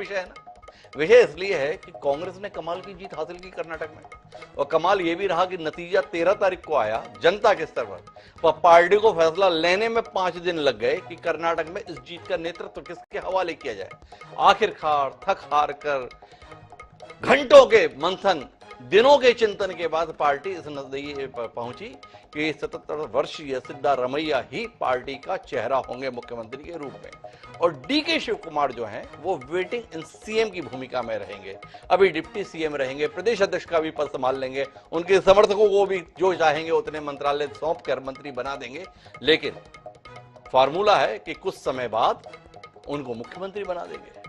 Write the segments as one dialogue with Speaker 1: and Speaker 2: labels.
Speaker 1: विषय है ना। विषय इसलिए है कि कांग्रेस ने कमाल की जीत हासिल की कर्नाटक में, और कमाल यह भी रहा कि नतीजा 13 तारीख को आया जनता के स्तर पर पार्टी को फैसला लेने में 5 दिन लग गए कि कर्नाटक में इस जीत का नेतृत्व किसके हवाले किया जाए। आखिरकार थक हार कर घंटों के मंथन, दिनों के चिंतन के बाद पार्टी इस नतीजे पर पहुंची कि 77 वर्षीय सिद्धारमैया ही पार्टी का चेहरा होंगे मुख्यमंत्री के रूप में, और डीके शिव कुमार जो हैं वो वेटिंग इन सीएम की भूमिका में रहेंगे। अभी डिप्टी सीएम रहेंगे, प्रदेश अध्यक्ष का भी पद संभाल लेंगे, उनके समर्थकों को भी जो चाहेंगे उतने मंत्रालय सौंप कर मंत्री बना देंगे, लेकिन फार्मूला है कि कुछ समय बाद उनको मुख्यमंत्री बना देंगे।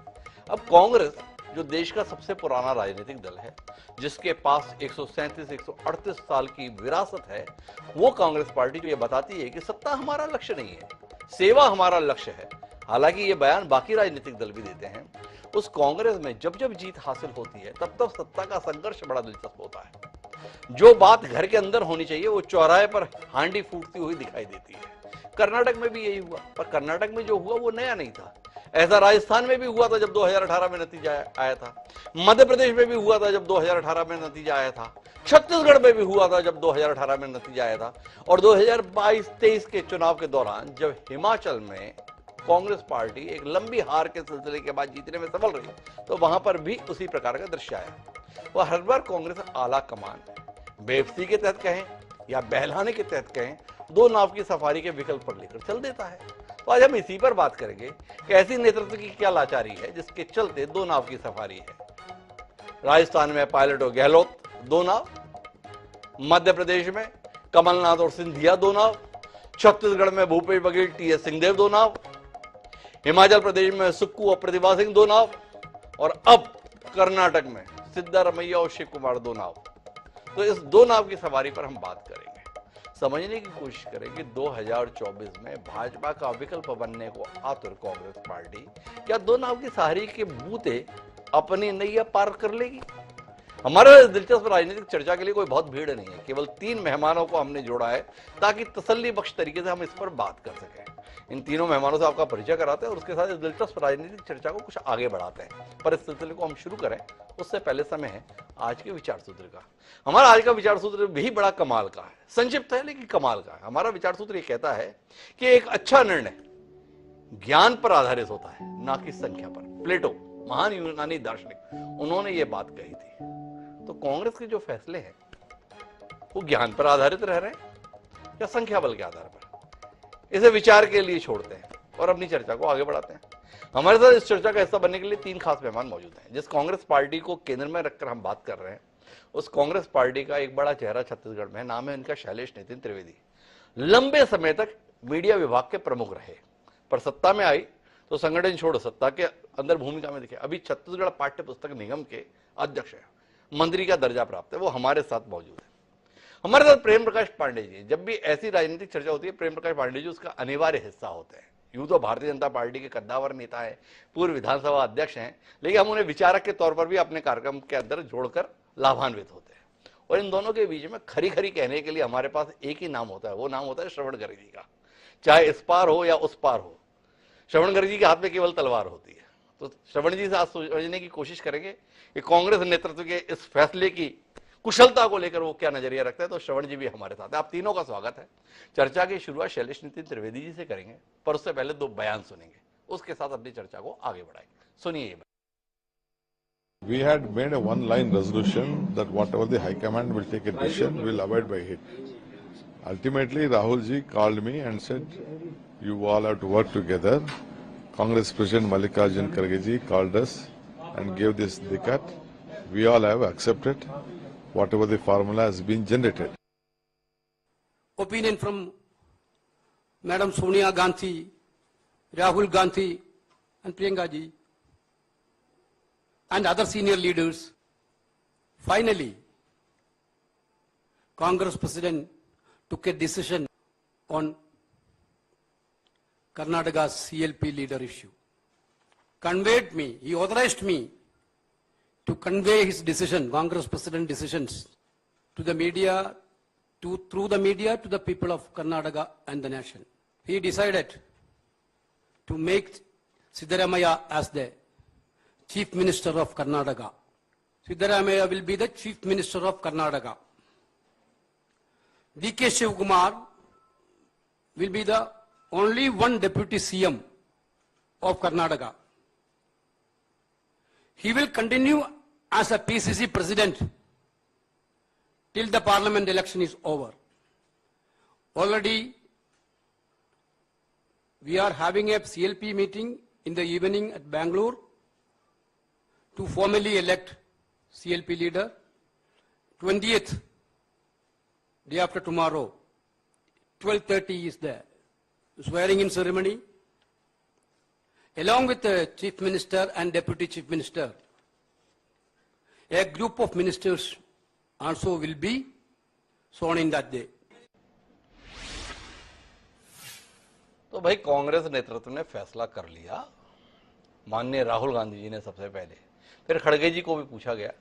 Speaker 1: अब कांग्रेस जो देश का सबसे पुराना राजनीतिक दल है, जिसके पास 137-138 साल की विरासत है, वो कांग्रेस पार्टी जो ये बताती है कि सत्ता हमारा लक्ष्य नहीं है, सेवा हमारा लक्ष्य है, हालांकि ये बयान बाकी राजनीतिक दल भी देते हैं, उस कांग्रेस में जब जब जीत हासिल होती है तब तब सत्ता का संघर्ष बड़ा दिलचस्प होता है। जो बात घर के अंदर होनी चाहिए वो चौराहे पर हांडी फूटती हुई दिखाई देती है। कर्नाटक में भी यही हुआ, पर कर्नाटक में जो हुआ वो नया नहीं था। ऐसा राजस्थान में भी हुआ था जब 2018 में नतीजा आया था, मध्य प्रदेश में भी हुआ था जब 2018 में नतीजा आया था, छत्तीसगढ़ में भी हुआ था जब 2018 में नतीजा आया था, और 2022-23 के चुनाव के दौरान जब हिमाचल में कांग्रेस पार्टी एक लंबी हार के सिलसिले के बाद जीतने में सफल रही, तो वहां पर भी उसी प्रकार का दृश्य आया। वह हर बार कांग्रेस आला कमान बेबसी के तहत कहें या बहलाने के तहत कहें, दो नाव की सफारी के विकल्प पर लेकर चल देता है। तो आज हम इसी पर बात करेंगे कि ऐसी नेतृत्व की क्या लाचारी है जिसके चलते दो नाव की सफारी है। राजस्थान में पायलट और गहलोत दो नाव, मध्य प्रदेश में कमलनाथ और सिंधिया दो नाव, छत्तीसगढ़ में भूपेश बघेल टीएस सिंहदेव दो नाव, हिमाचल प्रदेश में सुक्कू और प्रतिभा सिंह दो नाव, और अब कर्नाटक में सिद्धारमैया और शिव कुमार दो नाव। तो इस दो नाव की सवारी पर हम बात करेंगे, समझने की कोशिश करेंगे 2024 में भाजपा का विकल्प बनने को आतुर कांग्रेस पार्टी क्या दो नाव की सवारी के बूते अपनी नैया पार कर लेगी। हमारे दिलचस्प राजनीतिक चर्चा के लिए कोई बहुत भीड़ नहीं है, केवल 3 मेहमानों को हमने जोड़ा है ताकि तसल्ली बख्श तरीके से हम इस पर बात कर सकें। इन तीनों मेहमानों से आपका परिचय कराते हैं और उसके साथ इस दिलचस्प राजनीतिक चर्चा को कुछ आगे बढ़ाते हैं। पर इस सिलसिले को हम शुरू करें उससे पहले समय है आज के विचार सूत्र का। हमारा आज का विचार सूत्र भी बड़ा कमाल का है, संक्षिप्त है लेकिन कमाल का है। हमारा विचार सूत्र ये कहता है कि एक अच्छा निर्णय ज्ञान पर आधारित होता है, ना कि संख्या पर। प्लेटो, महान यूनानी दार्शनिक, उन्होंने ये बात कही थी। तो कांग्रेस के जो फैसले हैं वो ज्ञान पर आधारित रह रहे हैं या संख्या बल के आधार पर, इसे विचार के लिए छोड़ते हैं और अपनी चर्चा को आगे बढ़ाते हैं। हमारे साथ इस चर्चा का हिस्सा बनने के लिए 3 खास मेहमान मौजूद हैं। जिस कांग्रेस पार्टी को केंद्र में रखकर हम बात कर रहे हैं, उस कांग्रेस पार्टी का एक बड़ा चेहरा छत्तीसगढ़ में, नाम है इनका शैलेश नितिन त्रिवेदी। लंबे समय तक मीडिया विभाग के प्रमुख रहे, पर सत्ता में आई तो संगठन छोड़ सत्ता के अंदर भूमिका में दिखे। अभी छत्तीसगढ़ पाठ्य पुस्तक निगम के अध्यक्ष है, मंत्री का दर्जा प्राप्त है, वो हमारे साथ मौजूद है। हमारे साथ प्रेम प्रकाश पांडे जी। जब भी ऐसी राजनीतिक चर्चा होती है, प्रेम प्रकाश पांडे जी उसका अनिवार्य हिस्सा होते हैं। यूं तो भारतीय जनता पार्टी के कद्दावर नेता है, पूर्व विधानसभा अध्यक्ष हैं, लेकिन हम उन्हें विचारक के तौर पर भी अपने कार्यक्रम के अंदर जोड़कर लाभान्वित होते हैं। और इन दोनों के बीच में खरी खरी कहने के लिए हमारे पास एक ही नाम होता है, वो नाम होता है श्रवण गर्ग जी का। चाहे इस पार हो या उस पार हो, श्रवण गर्ग जी के हाथ में केवल तलवार होती है। तो श्रवण जी से आज समझने की कोशिश करेंगे कि कांग्रेस नेतृत्व के इस फैसले की कुशलता को लेकर वो क्या नजरिया रखता है। तो श्रवण जी भी हमारे साथ है। आप तीनों का स्वागत है। चर्चा की शुरुआत शैलेश नितिन त्रिवेदी जी से करेंगे, पर उससे पहले 2 बयान सुनेंगे, उसके साथ अपनी चर्चा को आगे बढ़ाएंगे। सुनिए ये।
Speaker 2: We had made a one-line resolution that whatever the High Command will take a decision, we'll abide by it. Ultimately, Rahul ji called me and said, "You all have to work together." Congress President Mallikarjun Kharge ji called us and gave this dikat. We all have accepted whatever the formula has been generated.
Speaker 3: Opinion from Madam Sonia Gandhi, Rahul Gandhi, and Priyanka ji, and other senior leaders. Finally, Congress President took a decision on Karnataka's CLP leader issue. Conveyed me, he authorized me to convey his decision, Congress President decisions, to the media, through the media to the people of Karnataka and the nation. He decided to make Siddaramaiah as the Chief Minister of Karnataka. Siddaramaiah will be the Chief Minister of Karnataka. D.K. Shivakumar will be the only one Deputy CM of Karnataka. He will continue as a PCC President till the Parliament election is over. Already we are having a CLP meeting in the evening at Bangalore to formally elect CLP leader. 20th, day after tomorrow, 12:30 is the swearing in ceremony. Along with the Chief Minister and Deputy Chief Minister, a group of ministers also will be sworn in that day.
Speaker 1: तो भाई कांग्रेस नेतृत्व ने फैसला कर लिया, माननीय राहुल गांधी जी ने सबसे पहले, फिर खड़गे जी को भी पूछा गया,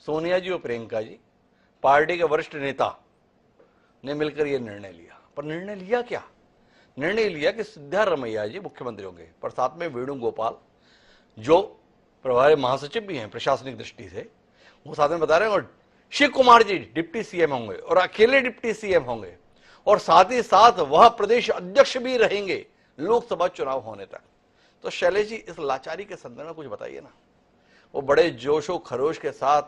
Speaker 1: सोनिया जी और प्रियंका जी, पार्टी के वरिष्ठ नेता ने मिलकर यह निर्णय लिया। पर निर्णय लिया क्या? निर्णय लिया कि सिद्धारमैया जी मुख्यमंत्री होंगे, पर साथ में वेणुगोपाल जो प्रभारी महासचिव भी हैं प्रशासनिक दृष्टि से, वो साथ में बता रहे हैं, और शिव कुमार जी डिप्टी सीएम होंगे और अकेले डिप्टी सीएम होंगे, और साथ ही साथ वह प्रदेश अध्यक्ष भी रहेंगे लोकसभा चुनाव होने तक। तो शैलेश जी, इस लाचारी के संदर्भ में कुछ बताइए ना। वो बड़े जोशो खरोश के साथ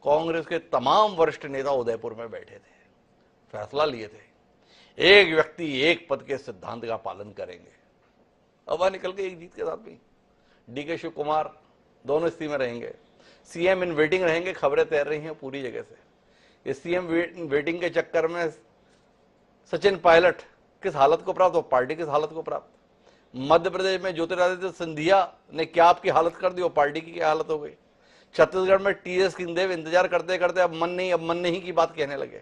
Speaker 1: कांग्रेस के तमाम वरिष्ठ नेता उदयपुर में बैठे थे, फैसला लिए थे, एक व्यक्ति एक पद के सिद्धांत का पालन करेंगे। अब वह निकल के एक जीत के साथ भी डीके शिव कुमार दोनों स्थिति में रहेंगे, सीएम इन वेटिंग रहेंगे, खबरें तैर रही हैं पूरी जगह से। इस सीएम वेटिंग के चक्कर में सचिन पायलट किस हालत को प्राप्त, और पार्टी किस हालत को प्राप्त। मध्य प्रदेश में ज्योतिरादित्य सिंधिया ने क्या आपकी हालत कर दी और पार्टी की क्या हालत हो गई। छत्तीसगढ़ में टीएस सिंहदेव इंतजार करते करते अब मन नहीं की बात कहने लगे।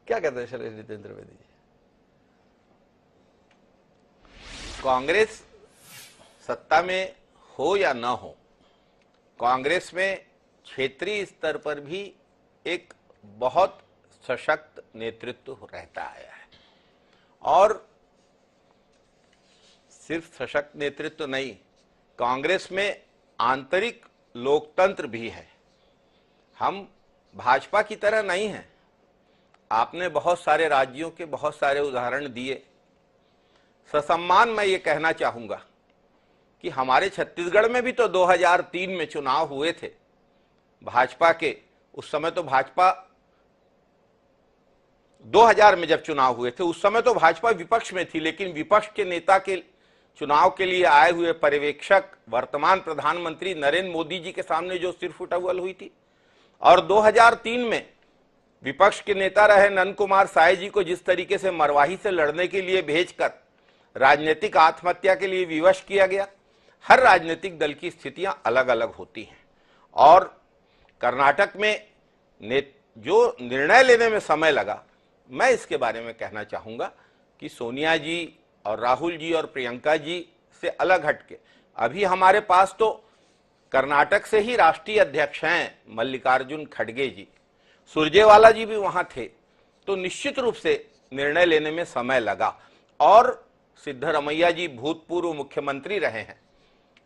Speaker 1: क्या कहते हैं शैलेश नितेंद्र त्रिवेदी जी?
Speaker 4: कांग्रेस सत्ता में हो या ना हो, कांग्रेस में क्षेत्रीय स्तर पर भी एक बहुत सशक्त नेतृत्व रहता आया है, और सिर्फ सशक्त नेतृत्व नहीं, कांग्रेस में आंतरिक लोकतंत्र भी है। हम भाजपा की तरह नहीं हैं। आपने बहुत सारे राज्यों के बहुत सारे उदाहरण दिए। ससम्मान मैं ये कहना चाहूंगा कि हमारे छत्तीसगढ़ में भी तो 2003 में चुनाव हुए थे भाजपा के। उस समय तो भाजपा 2000 में जब चुनाव हुए थे उस समय तो भाजपा विपक्ष में थी, लेकिन विपक्ष के नेता के चुनाव के लिए आए हुए पर्यवेक्षक वर्तमान प्रधानमंत्री नरेंद्र मोदी जी के सामने जो सिर फुटअव्वल हुई थी। और 2003 में विपक्ष के नेता रहे नंद कुमार साय जी को जिस तरीके से मरवाही से लड़ने के लिए भेजकर राजनीतिक आत्महत्या के लिए विवश किया गया। हर राजनीतिक दल की स्थितियां अलग अलग होती हैं, और कर्नाटक में जो निर्णय लेने में समय लगा, मैं इसके बारे में कहना चाहूंगा कि सोनिया जी और राहुल जी और प्रियंका जी से अलग हटके अभी हमारे पास तो कर्नाटक से ही राष्ट्रीय अध्यक्ष हैं मल्लिकार्जुन खड़गे जी, सुरजेवाला जी भी वहां थे, तो निश्चित रूप से निर्णय लेने में समय लगा। और सिद्धरमैया जी भूतपूर्व मुख्यमंत्री रहे हैं,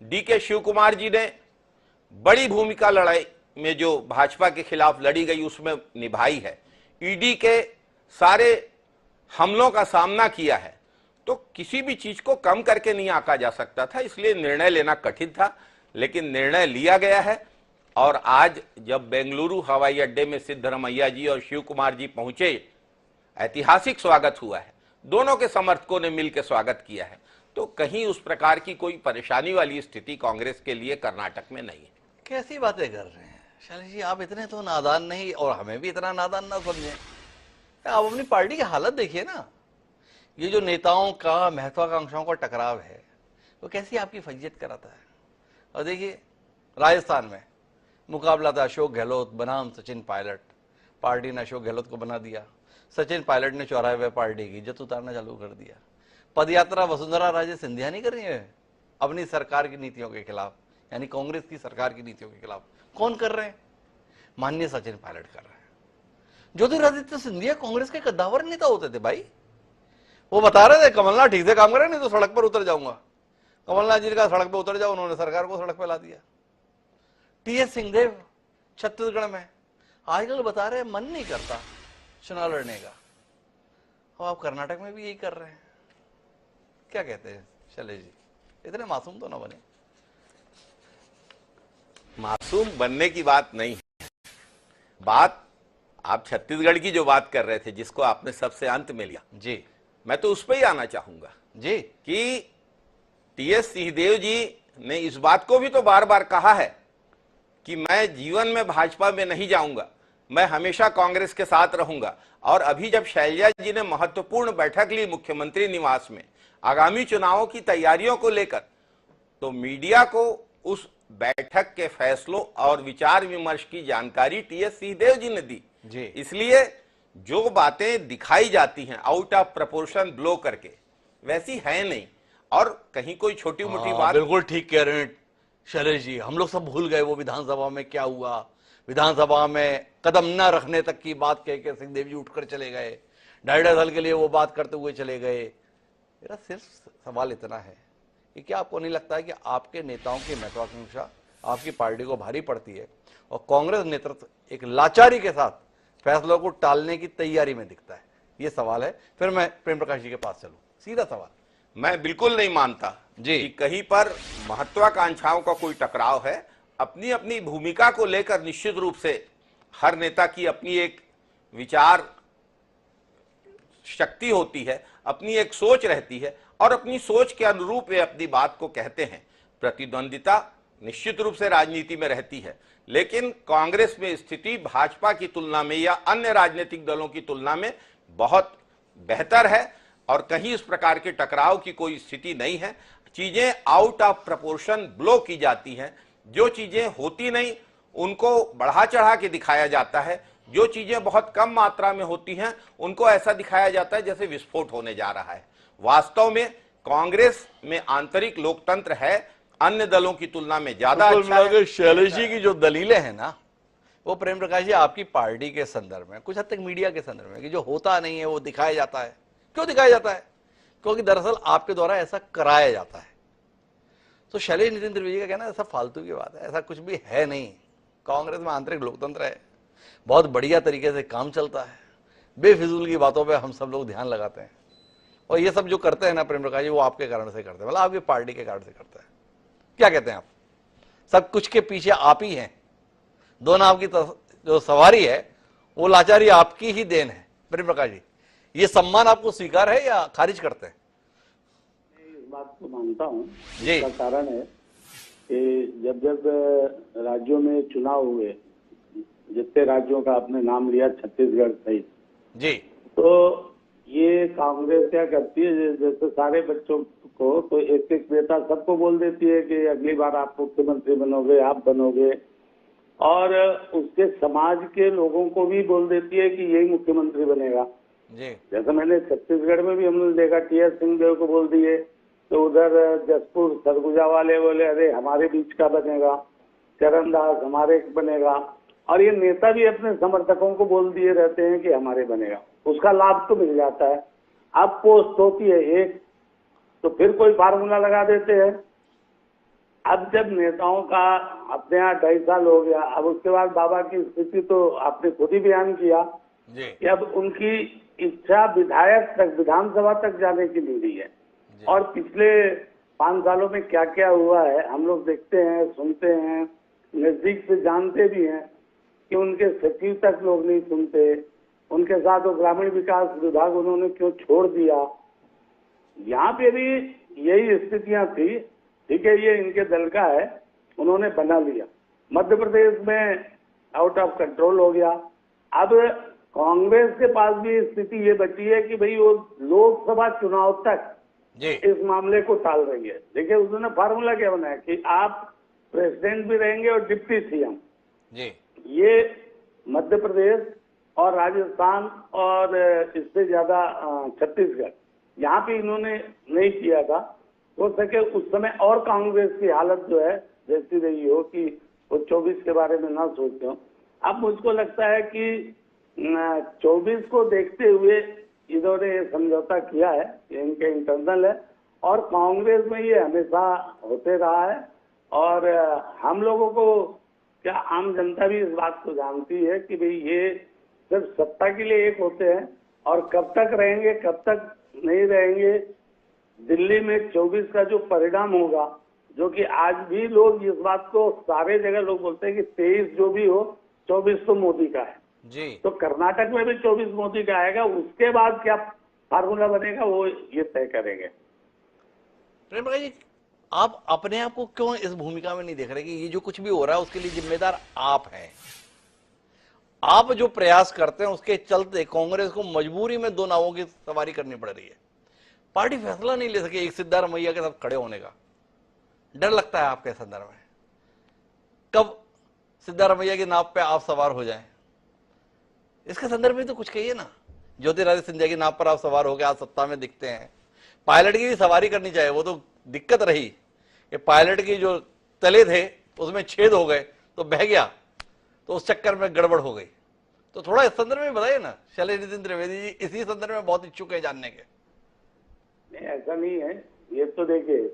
Speaker 4: डीके शिव कुमार जी ने बड़ी भूमिका लड़ाई में जो भाजपा के खिलाफ लड़ी गई उसमें निभाई है, ईडी के सारे हमलों का सामना किया है, तो किसी भी चीज को कम करके नहीं आंका जा सकता था, इसलिए निर्णय लेना कठिन था, लेकिन निर्णय लिया गया है। और आज जब बेंगलुरु हवाई अड्डे में सिद्धरमैया जी और शिव कुमार जी पहुंचे, ऐतिहासिक स्वागत हुआ है, दोनों के समर्थकों ने मिलकर स्वागत किया है, तो कहीं उस प्रकार की कोई परेशानी वाली स्थिति कांग्रेस के लिए कर्नाटक में नहीं है।
Speaker 1: कैसी बातें कर रहे हैं शैलेश जी, आप इतने तो नादान नहीं, और हमें भी इतना नादान ना समझें। आप अपनी पार्टी की हालत देखिए ना। ये जो नेताओं का महत्वाकांक्षाओं का टकराव है वो कैसी आपकी फजीयत कराता है। और देखिए राजस्थान में मुकाबला था अशोक गहलोत बनाम सचिन पायलट, पार्टी ने अशोक गहलोत को बना दिया, सचिन पायलट ने चौराहे पे पार्टी की इज्जत उतारना चालू कर दिया। पदयात्रा वसुंधरा राजे सिंधिया नहीं कर रही है अपनी सरकार की नीतियों के खिलाफ, यानी कांग्रेस की सरकार की नीतियों के खिलाफ। कौन कर रहे हैं? माननीय सचिन पायलट कर रहे हैं। ज्योतिरादित्य सिंधिया कांग्रेस के कद्दावर नेता होते थे भाई, वो बता रहे थे कमलनाथ ठीक से काम करे नहीं तो सड़क पर उतर जाऊंगा। कमलनाथ जी ने कहा सड़क पे उतर जाओ, उन्होंने सरकार को सड़क पे ला दिया। टीएस सिंहदेव छत्तीसगढ़ में आजकल बता रहे हैं मन नहीं करता चुनाव लड़ने का। अब आप कर्नाटक में भी यही कर रहे हैं। क्या कहते हैं शैलेश जी, इतने मासूम तो ना बने।
Speaker 4: मासूम बनने की बात नहीं है। बात आप छत्तीसगढ़ की जो बात कर रहे थे, जिसको आपने सबसे अंत में लिया
Speaker 1: जी,
Speaker 4: मैं तो उस पर ही आना चाहूंगा
Speaker 1: जी,
Speaker 4: कि टीएस सिंहदेव जी ने इस बात को भी तो बार बार कहा है कि मैं जीवन में भाजपा में नहीं जाऊंगा, मैं हमेशा कांग्रेस के साथ रहूंगा। और अभी जब शैलजा जी ने महत्वपूर्ण बैठक ली मुख्यमंत्री निवास में आगामी चुनावों की तैयारियों को लेकर, तो मीडिया को उस बैठक के फैसलों और विचार विमर्श की जानकारी टीएस सिंहदेव जी ने दी।
Speaker 1: जी।
Speaker 4: इसलिए जो बातें दिखाई जाती हैं आउट ऑफ प्रपोर्शन ब्लो करके, वैसी है नहीं। और कहीं कोई छोटी मोटी बात,
Speaker 1: बिल्कुल ठीक कह रहे हैं शैलेश जी। हम लोग सब भूल गए वो विधानसभा में क्या हुआ। विधानसभा में कदम न रखने तक की बात कह के सिंहदेव जी उठकर चले गए, 2.5 साल के लिए वो बात करते हुए चले गए। मेरा सिर्फ सवाल इतना है कि क्या आपको नहीं लगता है कि आपके नेताओं की महत्वाकांक्षा आपकी पार्टी को भारी पड़ती है और कांग्रेस नेतृत्व एक लाचारी के साथ फैसलों को टालने की तैयारी में दिखता है? ये सवाल है। फिर मैं प्रेम प्रकाश जी के पास चलूं। सीधा सवाल।
Speaker 4: मैं बिल्कुल नहीं मानता
Speaker 1: जी
Speaker 4: कि कहीं पर महत्वाकांक्षाओं का कोई टकराव है। अपनी अपनी भूमिका को लेकर निश्चित रूप से हर नेता की अपनी एक विचार शक्ति होती है, अपनी एक सोच रहती है और अपनी सोच के अनुरूप वे अपनी बात को कहते हैं। प्रतिद्वंदिता निश्चित रूप से राजनीति में रहती है, लेकिन कांग्रेस में स्थिति भाजपा की तुलना में या अन्य राजनीतिक दलों की तुलना में बहुत बेहतर है और कहीं इस प्रकार के टकराव की कोई स्थिति नहीं है। चीजें आउट ऑफ प्रपोर्शन ब्लो की जाती हैं। जो चीजें होती नहीं उनको बढ़ा चढ़ा के दिखाया जाता है, जो चीजें बहुत कम मात्रा में होती हैं उनको ऐसा दिखाया जाता है जैसे विस्फोट होने जा रहा है। वास्तव में कांग्रेस में आंतरिक लोकतंत्र है, अन्य दलों की तुलना में ज्यादा अच्छा है।
Speaker 1: शैलेश जी की जो दलीलें हैं ना, वो प्रेम प्रकाश जी आपकी पार्टी के संदर्भ में, कुछ हद तक मीडिया के संदर्भ में, कि जो होता नहीं है वो दिखाया जाता है। क्यों दिखाया जाता है? क्योंकि दरअसल आपके द्वारा ऐसा कराया जाता है। तो शैलेश नितिन त्रिवेदी का कहना ऐसा फालतू की बात है, ऐसा कुछ भी है नहीं। कांग्रेस में आंतरिक लोकतंत्र है, बहुत बढ़िया तरीके से काम चलता है। बेफिजूल की बातों पे हम सब लोग ध्यान लगाते हैं और ये सब जो करते हैं ना प्रेम प्रकाश जी, वो आपके कारण से करते हैं, मतलब आपकी पार्टी के कारण से करते हैं। क्या कहते हैं आप? सब कुछ के पीछे आप ही हैं। दोनों आपकी जो सवारी है वो लाचारी आपकी ही देन है। प्रेम प्रकाश जी, ये सम्मान आपको स्वीकार है या खारिज करते हैं?
Speaker 5: इस बात को मानता हूँ।
Speaker 1: जी।
Speaker 5: इसका कारण है कि जब जब राज्यों में चुनाव हुए, जितने राज्यों का आपने नाम लिया छत्तीसगढ़ सहित,
Speaker 1: जी,
Speaker 5: तो ये कांग्रेस क्या करती है, जैसे सारे बच्चों को तो एक एक नेता सबको बोल देती है कि अगली बार आप मुख्यमंत्री बनोगे, आप बनोगे, और उसके समाज के लोगों को भी बोल देती है कि यही मुख्यमंत्री बनेगा।
Speaker 1: जी,
Speaker 5: जैसे मैंने छत्तीसगढ़ में भी हमने देखा, टीएस सिंहदेव को बोल दिए तो उधर जसपुर सरगुजा वाले बोले अरे हमारे बीच का बनेगा, चरणदास हमारे बनेगा, और ये नेता भी अपने समर्थकों को बोल दिए रहते हैं कि हमारे बनेगा। उसका लाभ तो मिल जाता है। अब पोस्ट होती है एक, तो फिर कोई फार्मूला लगा देते हैं। अब जब नेताओं का अपने यहाँ 2.5 साल हो गया, अब उसके बाद बाबा की स्थिति तो आपने खुद ही बयान किया
Speaker 1: जी,
Speaker 5: कि अब उनकी इच्छा विधायक तक, विधानसभा तक जाने की नहीं रही है। और पिछले 5 सालों में क्या क्या हुआ है हम लोग देखते हैं, सुनते हैं, नजदीक से जानते भी हैं कि उनके सचिव तक लोग नहीं सुनते, उनके साथ वो ग्रामीण विकास विभाग उन्होंने क्यों छोड़ दिया। यहाँ पे भी यही स्थितियां थी। ठीक है, ये इनके दल का है, उन्होंने बना लिया। मध्य प्रदेश में आउट ऑफ कंट्रोल हो गया। अब कांग्रेस के पास भी स्थिति ये बची है कि भाई वो लोकसभा चुनाव तक
Speaker 1: जी,
Speaker 5: इस मामले को टाल रही है। देखिए उन्होंने फार्मूला क्या बनाया कि आप प्रेसिडेंट भी रहेंगे और डिप्टी सीएम।
Speaker 1: जी,
Speaker 5: ये मध्य प्रदेश और राजस्थान और इससे ज्यादा छत्तीसगढ़, यहाँ पे इन्होंने नहीं किया था। हो सके उस समय और कांग्रेस की हालत जो है जैसी रही हो कि वो 24 के बारे में ना सोचते हो। अब मुझको लगता है कि 24 को देखते हुए इन्होंने समझौता किया है, इनके इंटरनल है, और कांग्रेस में ये हमेशा होते रहा है। और हम लोगों को, क्या आम जनता भी इस बात को जानती है कि भाई ये सिर्फ सत्ता के लिए एक होते हैं, और कब तक रहेंगे कब तक नहीं रहेंगे। दिल्ली में 24 का जो परिणाम होगा, जो कि आज भी लोग इस बात को सारे जगह लोग बोलते हैं कि 23 जो भी हो 24 तो मोदी का है,
Speaker 1: जी।
Speaker 5: तो कर्नाटक में भी 24 मोदी का आएगा। उसके बाद क्या फार्मूला बनेगा वो ये तय करेंगे।
Speaker 1: प्रेम प्रकाश जी, आप अपने आप को क्यों इस भूमिका में नहीं देख रहे कि ये जो कुछ भी हो रहा है उसके लिए जिम्मेदार आप हैं? आप जो प्रयास करते हैं उसके चलते कांग्रेस को मजबूरी में दो नावों की सवारी करनी पड़ रही है। पार्टी फैसला नहीं ले सके एक सिद्धारमैया के साथ खड़े होने का। डर लगता है आपके संदर्भ में कब सिद्धारमैया की नाव पे आप सवार हो जाएं? इसके संदर्भ में तो कुछ कहिए ना। ज्योतिरादित्य सिंधिया की नाव पर आप सवार होकर आज सत्ता में दिखते हैं। पायलट की भी सवारी करनी चाहिए, वो तो दिक्कत रही कि पायलट की जो तले थे उसमें छेद हो गए तो बह गया, तो उस चक्कर में गड़बड़ हो गई। तो थोड़ा इस संदर्भ में बताइए ना। शैलेश नितिन त्रिवेदी जी इसी संदर्भ में बहुत इच्छुक है जानने के।
Speaker 5: नहीं, ऐसा नहीं है। ये तो देखिए,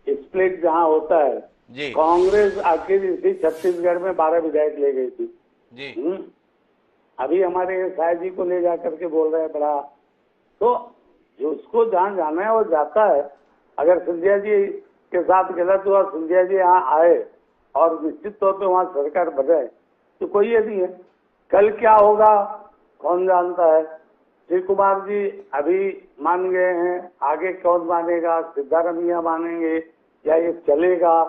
Speaker 5: स्प्लिट जहाँ होता है
Speaker 1: जी
Speaker 5: कांग्रेस आखिर इसी छत्तीसगढ़ में 12 विधायक ले गई थी।
Speaker 1: जी
Speaker 5: अभी हमारे साहब जी को ले जा करके बोल रहे हैं बड़ा। तो जिसको जहाँ जाना है वो जाता है। अगर सिंधिया जी के साथ गलत हुआ, सिंधिया जी यहाँ आए और निश्चित तौर पे वहाँ सरकार बने, तो कोई ये नहीं है। कल क्या होगा कौन जानता है। श्री कुमार जी अभी मान गए हैं, आगे कौन मानेगा, सिद्धारमैया मानेंगे या ये चलेगा,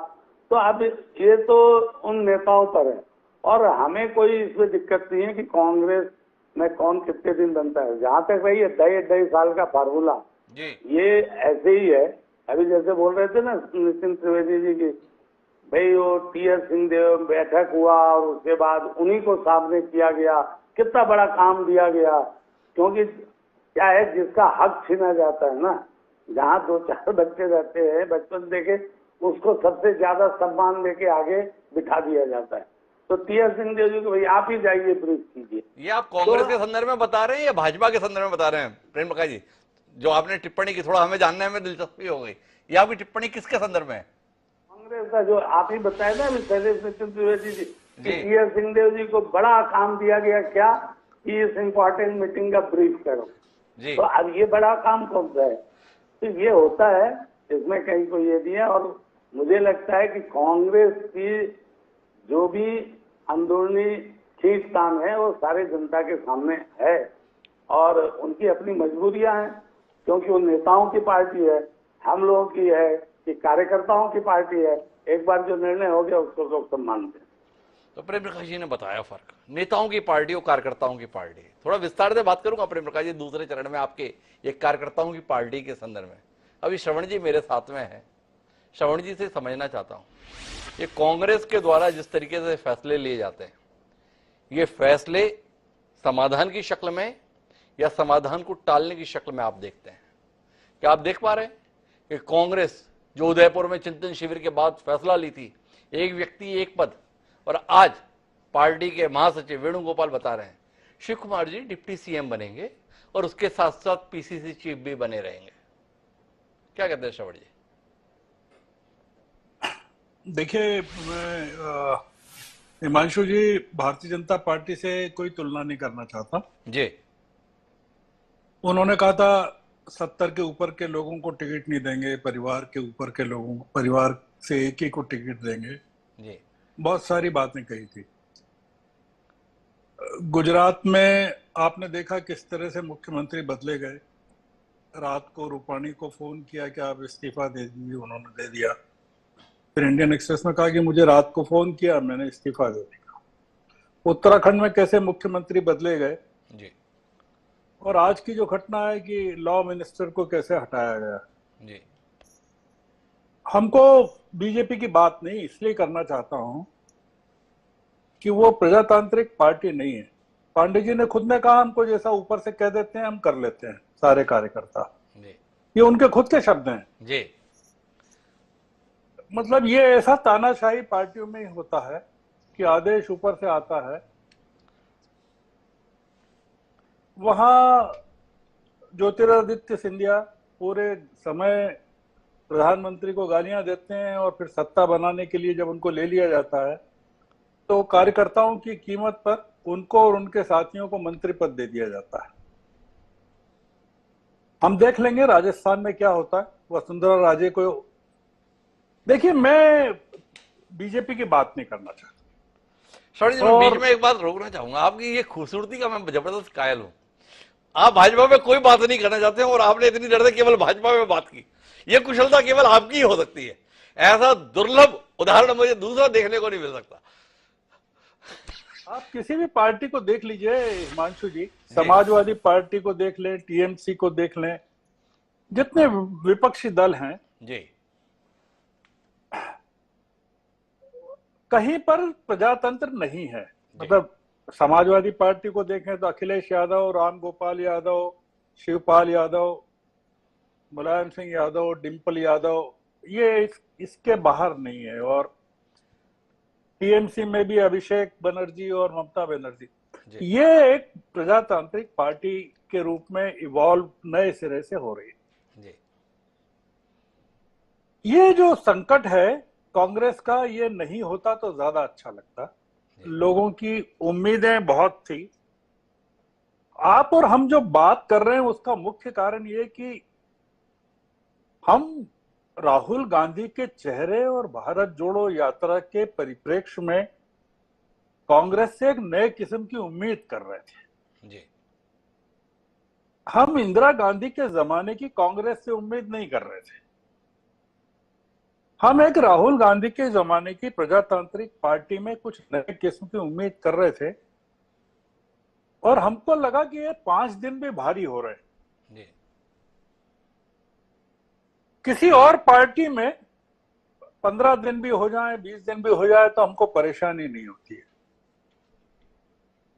Speaker 5: तो अब ये तो उन नेताओं पर है। और हमें कोई इसमें दिक्कत नहीं है कि कांग्रेस में कौन कितने दिन बनता है। जहां तक रही है 2.5 साल का फार्मूला,
Speaker 1: जी
Speaker 5: ये ऐसे ही है। अभी जैसे बोल रहे थे ना नितिन त्रिवेदी जी की, भाई वो टी.एस. सिंहदेव बैठक हुआ और उसके बाद उन्हीं को सामने किया गया, कितना बड़ा काम दिया गया। क्योंकि क्या है, जिसका हक छीना जाता है ना, जहाँ 2-4 बच्चे रहते हैं बचपन देके, उसको सबसे ज्यादा सम्मान देके आगे बिठा दिया जाता है। तो टी.एस. सिंहदेव जी को भाई आप ही जाइए ब्रीफ कीजिए।
Speaker 1: ये आप कांग्रेस के संदर्भ में बता रहे हैं या भाजपा के संदर्भ में बता रहे हैं? प्रेम प्रकाश जी, जो आपने टिप्पणी की, थोड़ा हमें जानने में दिलचस्पी हो गई। ये आपकी टिप्पणी किसके संदर्भ में है?
Speaker 5: कांग्रेस का जो आप ही बताए ना अभी शैलेश नितिन त्रिवेदी जी,
Speaker 1: जी।
Speaker 5: टी.एस. सिंहदेव जी को बड़ा काम दिया गया, क्या कि इस इम्पोर्टेंट मीटिंग का ब्रीफ करो।
Speaker 1: जी
Speaker 5: तो अब ये बड़ा काम कौन सा है? तो ये होता है, इसमें कहीं कोई ये नहीं है। और मुझे लगता है कि कांग्रेस की जो भी अंदरूनी खींचतान है वो सारे जनता के सामने है, और उनकी अपनी मजबूरियां हैं, क्योंकि वो नेताओं की पार्टी है, हम लोगों की है, कि कार्यकर्ताओं की पार्टी है। एक बार जो निर्णय हो गया उसको लोग सब मानते हैं।
Speaker 1: तो प्रेम प्रकाश जी ने बताया फर्क, नेताओं की पार्टी और कार्यकर्ताओं की पार्टी। थोड़ा विस्तार से बात करूंगा प्रेम प्रकाश जी दूसरे चरण में आपके एक कार्यकर्ताओं की पार्टी के संदर्भ में। अभी श्रवण जी मेरे साथ में है, श्रवण जी से समझना चाहता हूं, ये कांग्रेस के द्वारा जिस तरीके से फैसले लिए जाते हैं, ये फैसले समाधान की शक्ल में या समाधान को टालने की शक्ल में आप देखते हैं? क्या आप देख पा रहे हैं कि कांग्रेस जो उदयपुर में चिंतन शिविर के बाद फैसला ली थी, एक व्यक्ति एक पद, और आज पार्टी के महासचिव वेणुगोपाल बता रहे हैं शिव कुमार जी डिप्टी सीएम बनेंगे और उसके साथ साथ पीसीसी चीफ भी बने रहेंगे। क्या कहते हैं श्रवण जी?
Speaker 6: देखिए, हिमांशु जी, भारतीय जनता पार्टी से कोई तुलना नहीं करना चाहता।
Speaker 1: जी
Speaker 6: उन्होंने कहा था 70 के ऊपर के लोगों को टिकट नहीं देंगे, परिवार के ऊपर के लोगों, परिवार से एक ही को टिकट देंगे।
Speaker 1: जी
Speaker 6: बहुत सारी बातें कही थी। गुजरात में आपने देखा किस तरह से मुख्यमंत्री बदले गए। रात को रूपाणी को फोन किया कि आप इस्तीफा दे दीजिए, उन्होंने दे दिया। फिर इंडियन एक्सप्रेस में कहा कि मुझे रात को फोन किया, मैंने इस्तीफा दे दिया। उत्तराखंड में कैसे मुख्यमंत्री बदले गए,
Speaker 1: जी
Speaker 6: और आज की जो घटना है कि लॉ मिनिस्टर को कैसे हटाया गया।
Speaker 1: जी
Speaker 6: हमको बीजेपी की बात नहीं इसलिए करना चाहता हूं कि वो प्रजातांत्रिक पार्टी नहीं है। पांडे जी ने खुद ने कहा, हमको जैसा ऊपर से कह देते हैं हम कर लेते हैं सारे कार्यकर्ता।
Speaker 1: जी
Speaker 6: ये उनके खुद के शब्द हैं।
Speaker 1: जी
Speaker 6: मतलब ये ऐसा तानाशाही पार्टियों में ही होता है कि आदेश ऊपर से आता है। वहां ज्योतिरादित्य सिंधिया पूरे समय प्रधानमंत्री को गालियां देते हैं और फिर सत्ता बनाने के लिए जब उनको ले लिया जाता है तो कार्यकर्ताओं की कीमत पर उनको और उनके साथियों को मंत्री पद दे दिया जाता है। हम देख लेंगे राजस्थान में क्या होता है। वसुंधरा राजे को, देखिए मैं बीजेपी की बात नहीं करना चाहता।
Speaker 1: सॉरी जी, मैं बीच में एक बात रोकना चाहूंगा। आपकी ये खूबसूरती का मैं जबरदस्त कायल हूं। आप भाजपा में कोई बात नहीं करना चाहते और आपने इतनी देर से केवल भाजपा में बात की। ये कुशलता केवल आपकी ही हो सकती है। ऐसा दुर्लभ उदाहरण मुझे दूसरा देखने को नहीं मिल सकता।
Speaker 6: आप किसी भी पार्टी को देख लीजिए हिमांशु जी, समाजवादी पार्टी को देख लें, टीएमसी को देख लें, जितने विपक्षी दल हैं
Speaker 1: जी,
Speaker 6: कहीं पर प्रजातंत्र नहीं है। मतलब समाजवादी पार्टी को देखें तो अखिलेश यादव, राम गोपाल यादव, शिवपाल यादव, मुलायम सिंह यादव, डिंपल यादव, ये इसके बाहर नहीं है। और टीएमसी में भी अभिषेक बनर्जी और ममता बनर्जी, ये एक प्रजातांत्रिक पार्टी के रूप में इवॉल्व नए सिरे से हो रही है।
Speaker 1: जी।
Speaker 6: ये जो संकट है कांग्रेस का, ये नहीं होता तो ज्यादा अच्छा लगता। लोगों की उम्मीदें बहुत थी। आप और हम जो बात कर रहे हैं उसका मुख्य कारण ये कि हम राहुल गांधी के चेहरे और भारत जोड़ो यात्रा के परिप्रेक्ष्य में कांग्रेस से एक नए किस्म की उम्मीद कर रहे थे।
Speaker 1: जी।
Speaker 6: हम इंदिरा गांधी के जमाने की कांग्रेस से उम्मीद नहीं कर रहे थे। हम एक राहुल गांधी के जमाने की प्रजातांत्रिक पार्टी में कुछ नए किस्म की उम्मीद कर रहे थे और हमको लगा कि ये 5 दिन भी भारी हो रहे हैं।
Speaker 1: जी।
Speaker 6: किसी और पार्टी में 15 दिन भी हो जाए, 20 दिन भी हो जाए तो हमको परेशानी नहीं होती है।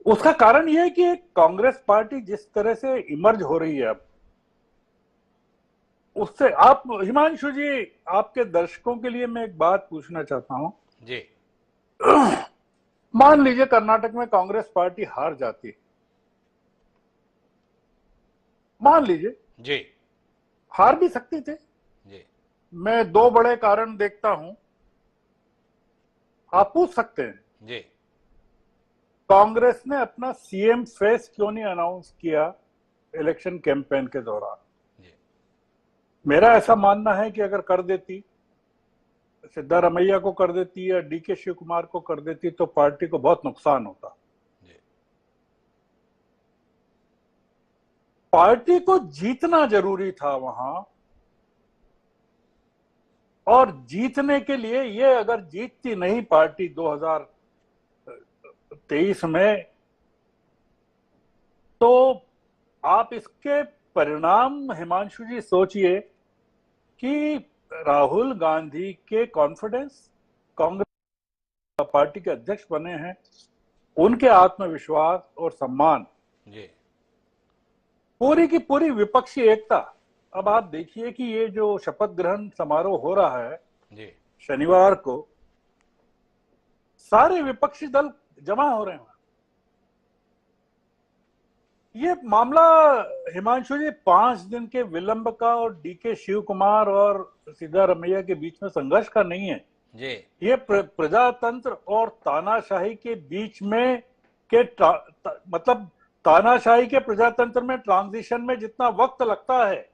Speaker 6: उसका कारण यह है कि कांग्रेस पार्टी जिस तरह से इमर्ज हो रही है अब, उससे आप हिमांशु जी, आपके दर्शकों के लिए मैं एक बात पूछना चाहता हूं
Speaker 1: जी।
Speaker 6: मान लीजिए कर्नाटक में कांग्रेस पार्टी हार जाती है, मान लीजिए,
Speaker 1: जी।
Speaker 6: हार भी सकती थी।
Speaker 1: जी।
Speaker 6: मैं 2 बड़े कारण देखता हूं। आप पूछ सकते हैं
Speaker 1: जी।
Speaker 6: कांग्रेस ने अपना सीएम फेस क्यों नहीं अनाउंस किया इलेक्शन कैंपेन के दौरान। मेरा ऐसा मानना है कि अगर कर देती, सिद्धारमैया को कर देती या डीके शिव कुमार को कर देती तो पार्टी को बहुत नुकसान होता। पार्टी को जीतना जरूरी था वहां, और जीतने के लिए ये अगर जीतती नहीं पार्टी 2023 में, तो आप इसके परिणाम हिमांशु जी सोचिए कि राहुल गांधी के कॉन्फिडेंस, कांग्रेस पार्टी के अध्यक्ष बने हैं, उनके आत्मविश्वास और सम्मान,
Speaker 1: जी।
Speaker 6: पूरी की पूरी विपक्षी एकता। अब आप देखिए कि ये जो शपथ ग्रहण समारोह हो रहा है
Speaker 1: जी।
Speaker 6: शनिवार को, सारे विपक्षी दल जमा हो रहे हैं। ये मामला हिमांशु जी 5 दिन के विलंब का और डीके शिव कुमार और सिद्धारमैया के बीच में संघर्ष का नहीं है
Speaker 1: जी।
Speaker 6: ये प्रजातंत्र और तानाशाही के बीच में के मतलब तानाशाही के प्रजातंत्र में ट्रांजिशन में जितना वक्त लगता है,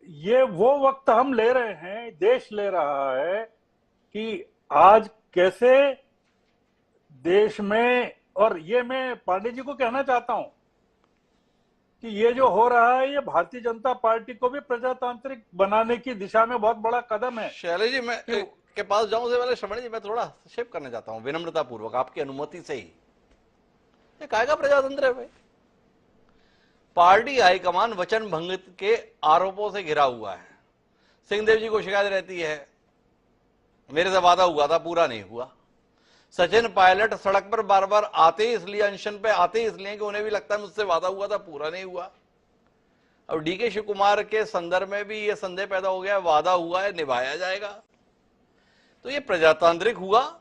Speaker 6: ये वो वक्त हम ले रहे हैं, देश ले रहा है कि आज कैसे देश में। और ये मैं पांडे जी को कहना चाहता हूं कि ये जो हो रहा है ये भारतीय जनता पार्टी को भी प्रजातांत्रिक बनाने की दिशा में बहुत बड़ा कदम है।
Speaker 1: शैलेश जी, मैं के पास जाऊं से पहले श्रवण जी मैं थोड़ा हस्तक्षेप करना चाहता हूं विनम्रता पूर्वक, आपकी अनुमति से ही। ये कायगा प्रजातंत्र है भाई। पार्टी हाईकमान वचन भंग के आरोपों से घिरा हुआ है। सिंहदेव जी को शिकायत रहती है, मेरे से वादा हुआ था, पूरा नहीं हुआ। सचिन पायलट सड़क पर बार बार आते इसलिए, अनशन पे आते इसलिए कि उन्हें भी लगता है मुझसे वादा हुआ था, पूरा नहीं हुआ। अब डीके शिव कुमार के संदर्भ में भी ये संदेह पैदा हो गया, वादा हुआ है, निभाया जाएगा। तो ये प्रजातांत्रिक हुआ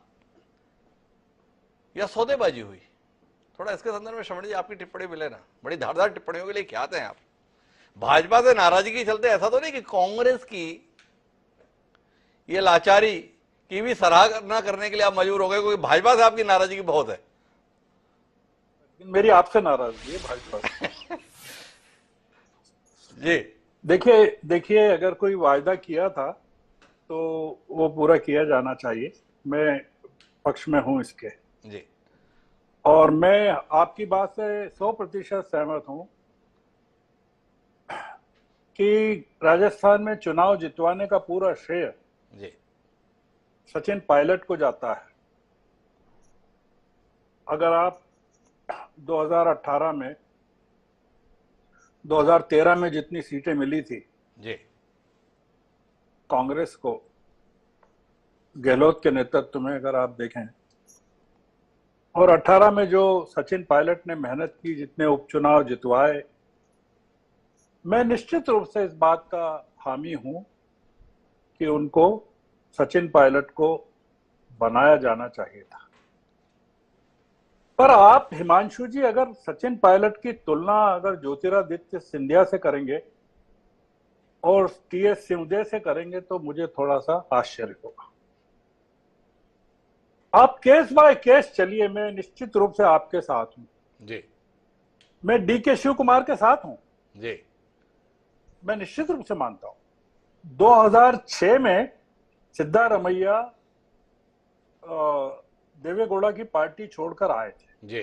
Speaker 1: या सौदेबाजी हुई? थोड़ा इसके संदर्भ में श्रवण जी आपकी टिप्पणी मिले ना। बड़ी धारदार टिप्पणियों के लिए क्या आते हैं आप? भाजपा से नाराजगी के चलते ऐसा तो नहीं कि कांग्रेस की ये लाचारी की भी सराहना करने के लिए आप मजबूर हो गए, क्योंकि भाजपा से आपकी नाराजगी बहुत है।
Speaker 6: मेरी आपसे नाराजगी है भाजपा से।
Speaker 1: जी
Speaker 6: देखिए अगर कोई वायदा किया था तो वो पूरा किया जाना चाहिए। मैं पक्ष में हूं इसके,
Speaker 1: जी
Speaker 6: और मैं आपकी बात से 100% सहमत हूं कि राजस्थान में चुनाव जितवाने का पूरा श्रेय
Speaker 1: जी
Speaker 6: सचिन पायलट को जाता है। अगर आप 2018 में 2013 में जितनी सीटें मिली थी
Speaker 1: जी
Speaker 6: कांग्रेस को गहलोत के नेतृत्व में, अगर आप देखें, और 18 में जो सचिन पायलट ने मेहनत की, जितने उपचुनाव जितवाए, मैं निश्चित रूप से इस बात का हामी हूं कि उनको, सचिन पायलट को बनाया जाना चाहिए था। पर आप हिमांशु जी अगर सचिन पायलट की तुलना अगर ज्योतिरादित्य सिंधिया से करेंगे और टीएस सिंहदेव से करेंगे तो मुझे थोड़ा सा आश्चर्य होगा। आप केस बाय केस चलिए, मैं निश्चित रूप से आपके साथ हूं।
Speaker 1: जी
Speaker 6: मैं डीके शिव कुमार के साथ हूं,
Speaker 1: जी
Speaker 6: मैं निश्चित रूप से मानता हूं। 2006 में सिद्धारमैया देवेगौड़ा की पार्टी छोड़कर आए थे
Speaker 1: जी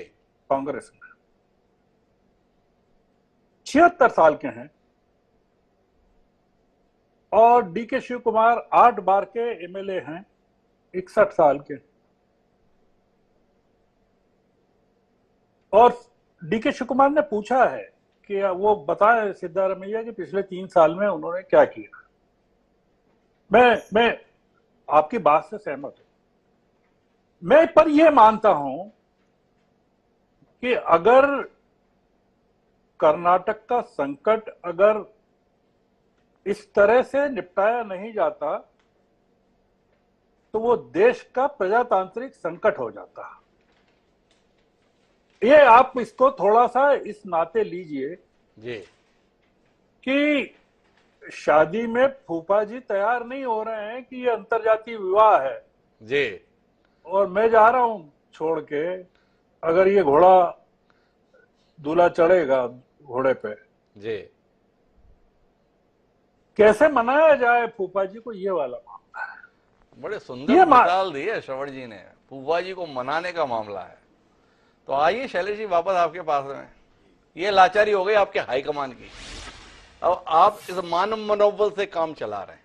Speaker 6: कांग्रेस में। 76 साल के हैं और डीके शिव कुमार 8 बार के एमएलए हैं, 61 साल के। और डीके शिव कुमार ने पूछा है कि वो बताएं सिद्धारमैया कि पिछले 3 साल में उन्होंने क्या किया। मैं आपकी बात से सहमत हूं। मैं पर यह मानता हूं कि अगर कर्नाटक का संकट अगर इस तरह से निपटाया नहीं जाता तो वो देश का प्रजातांत्रिक संकट हो जाता। ये आप इसको थोड़ा सा इस नाते लीजिए
Speaker 1: जी
Speaker 6: कि शादी में फूफा जी तैयार नहीं हो रहे हैं कि ये अंतरजातीय विवाह है
Speaker 1: जी
Speaker 6: और मैं जा रहा हूं छोड़ के। अगर ये घोड़ा दूल्हा चढ़ेगा घोड़े पे,
Speaker 1: जी
Speaker 6: कैसे मनाया जाए फूफा जी को, ये वाला मामला है।
Speaker 1: बड़े सुंदर मिसाल दी है श्रवण जी ने, फूफा जी को मनाने का मामला है। तो आइए शैलेश जी वापस आपके पास में। ये लाचारी हो गई आपके हाईकमान की। अब आप इस मानव मनोबल से काम चला रहे हैं।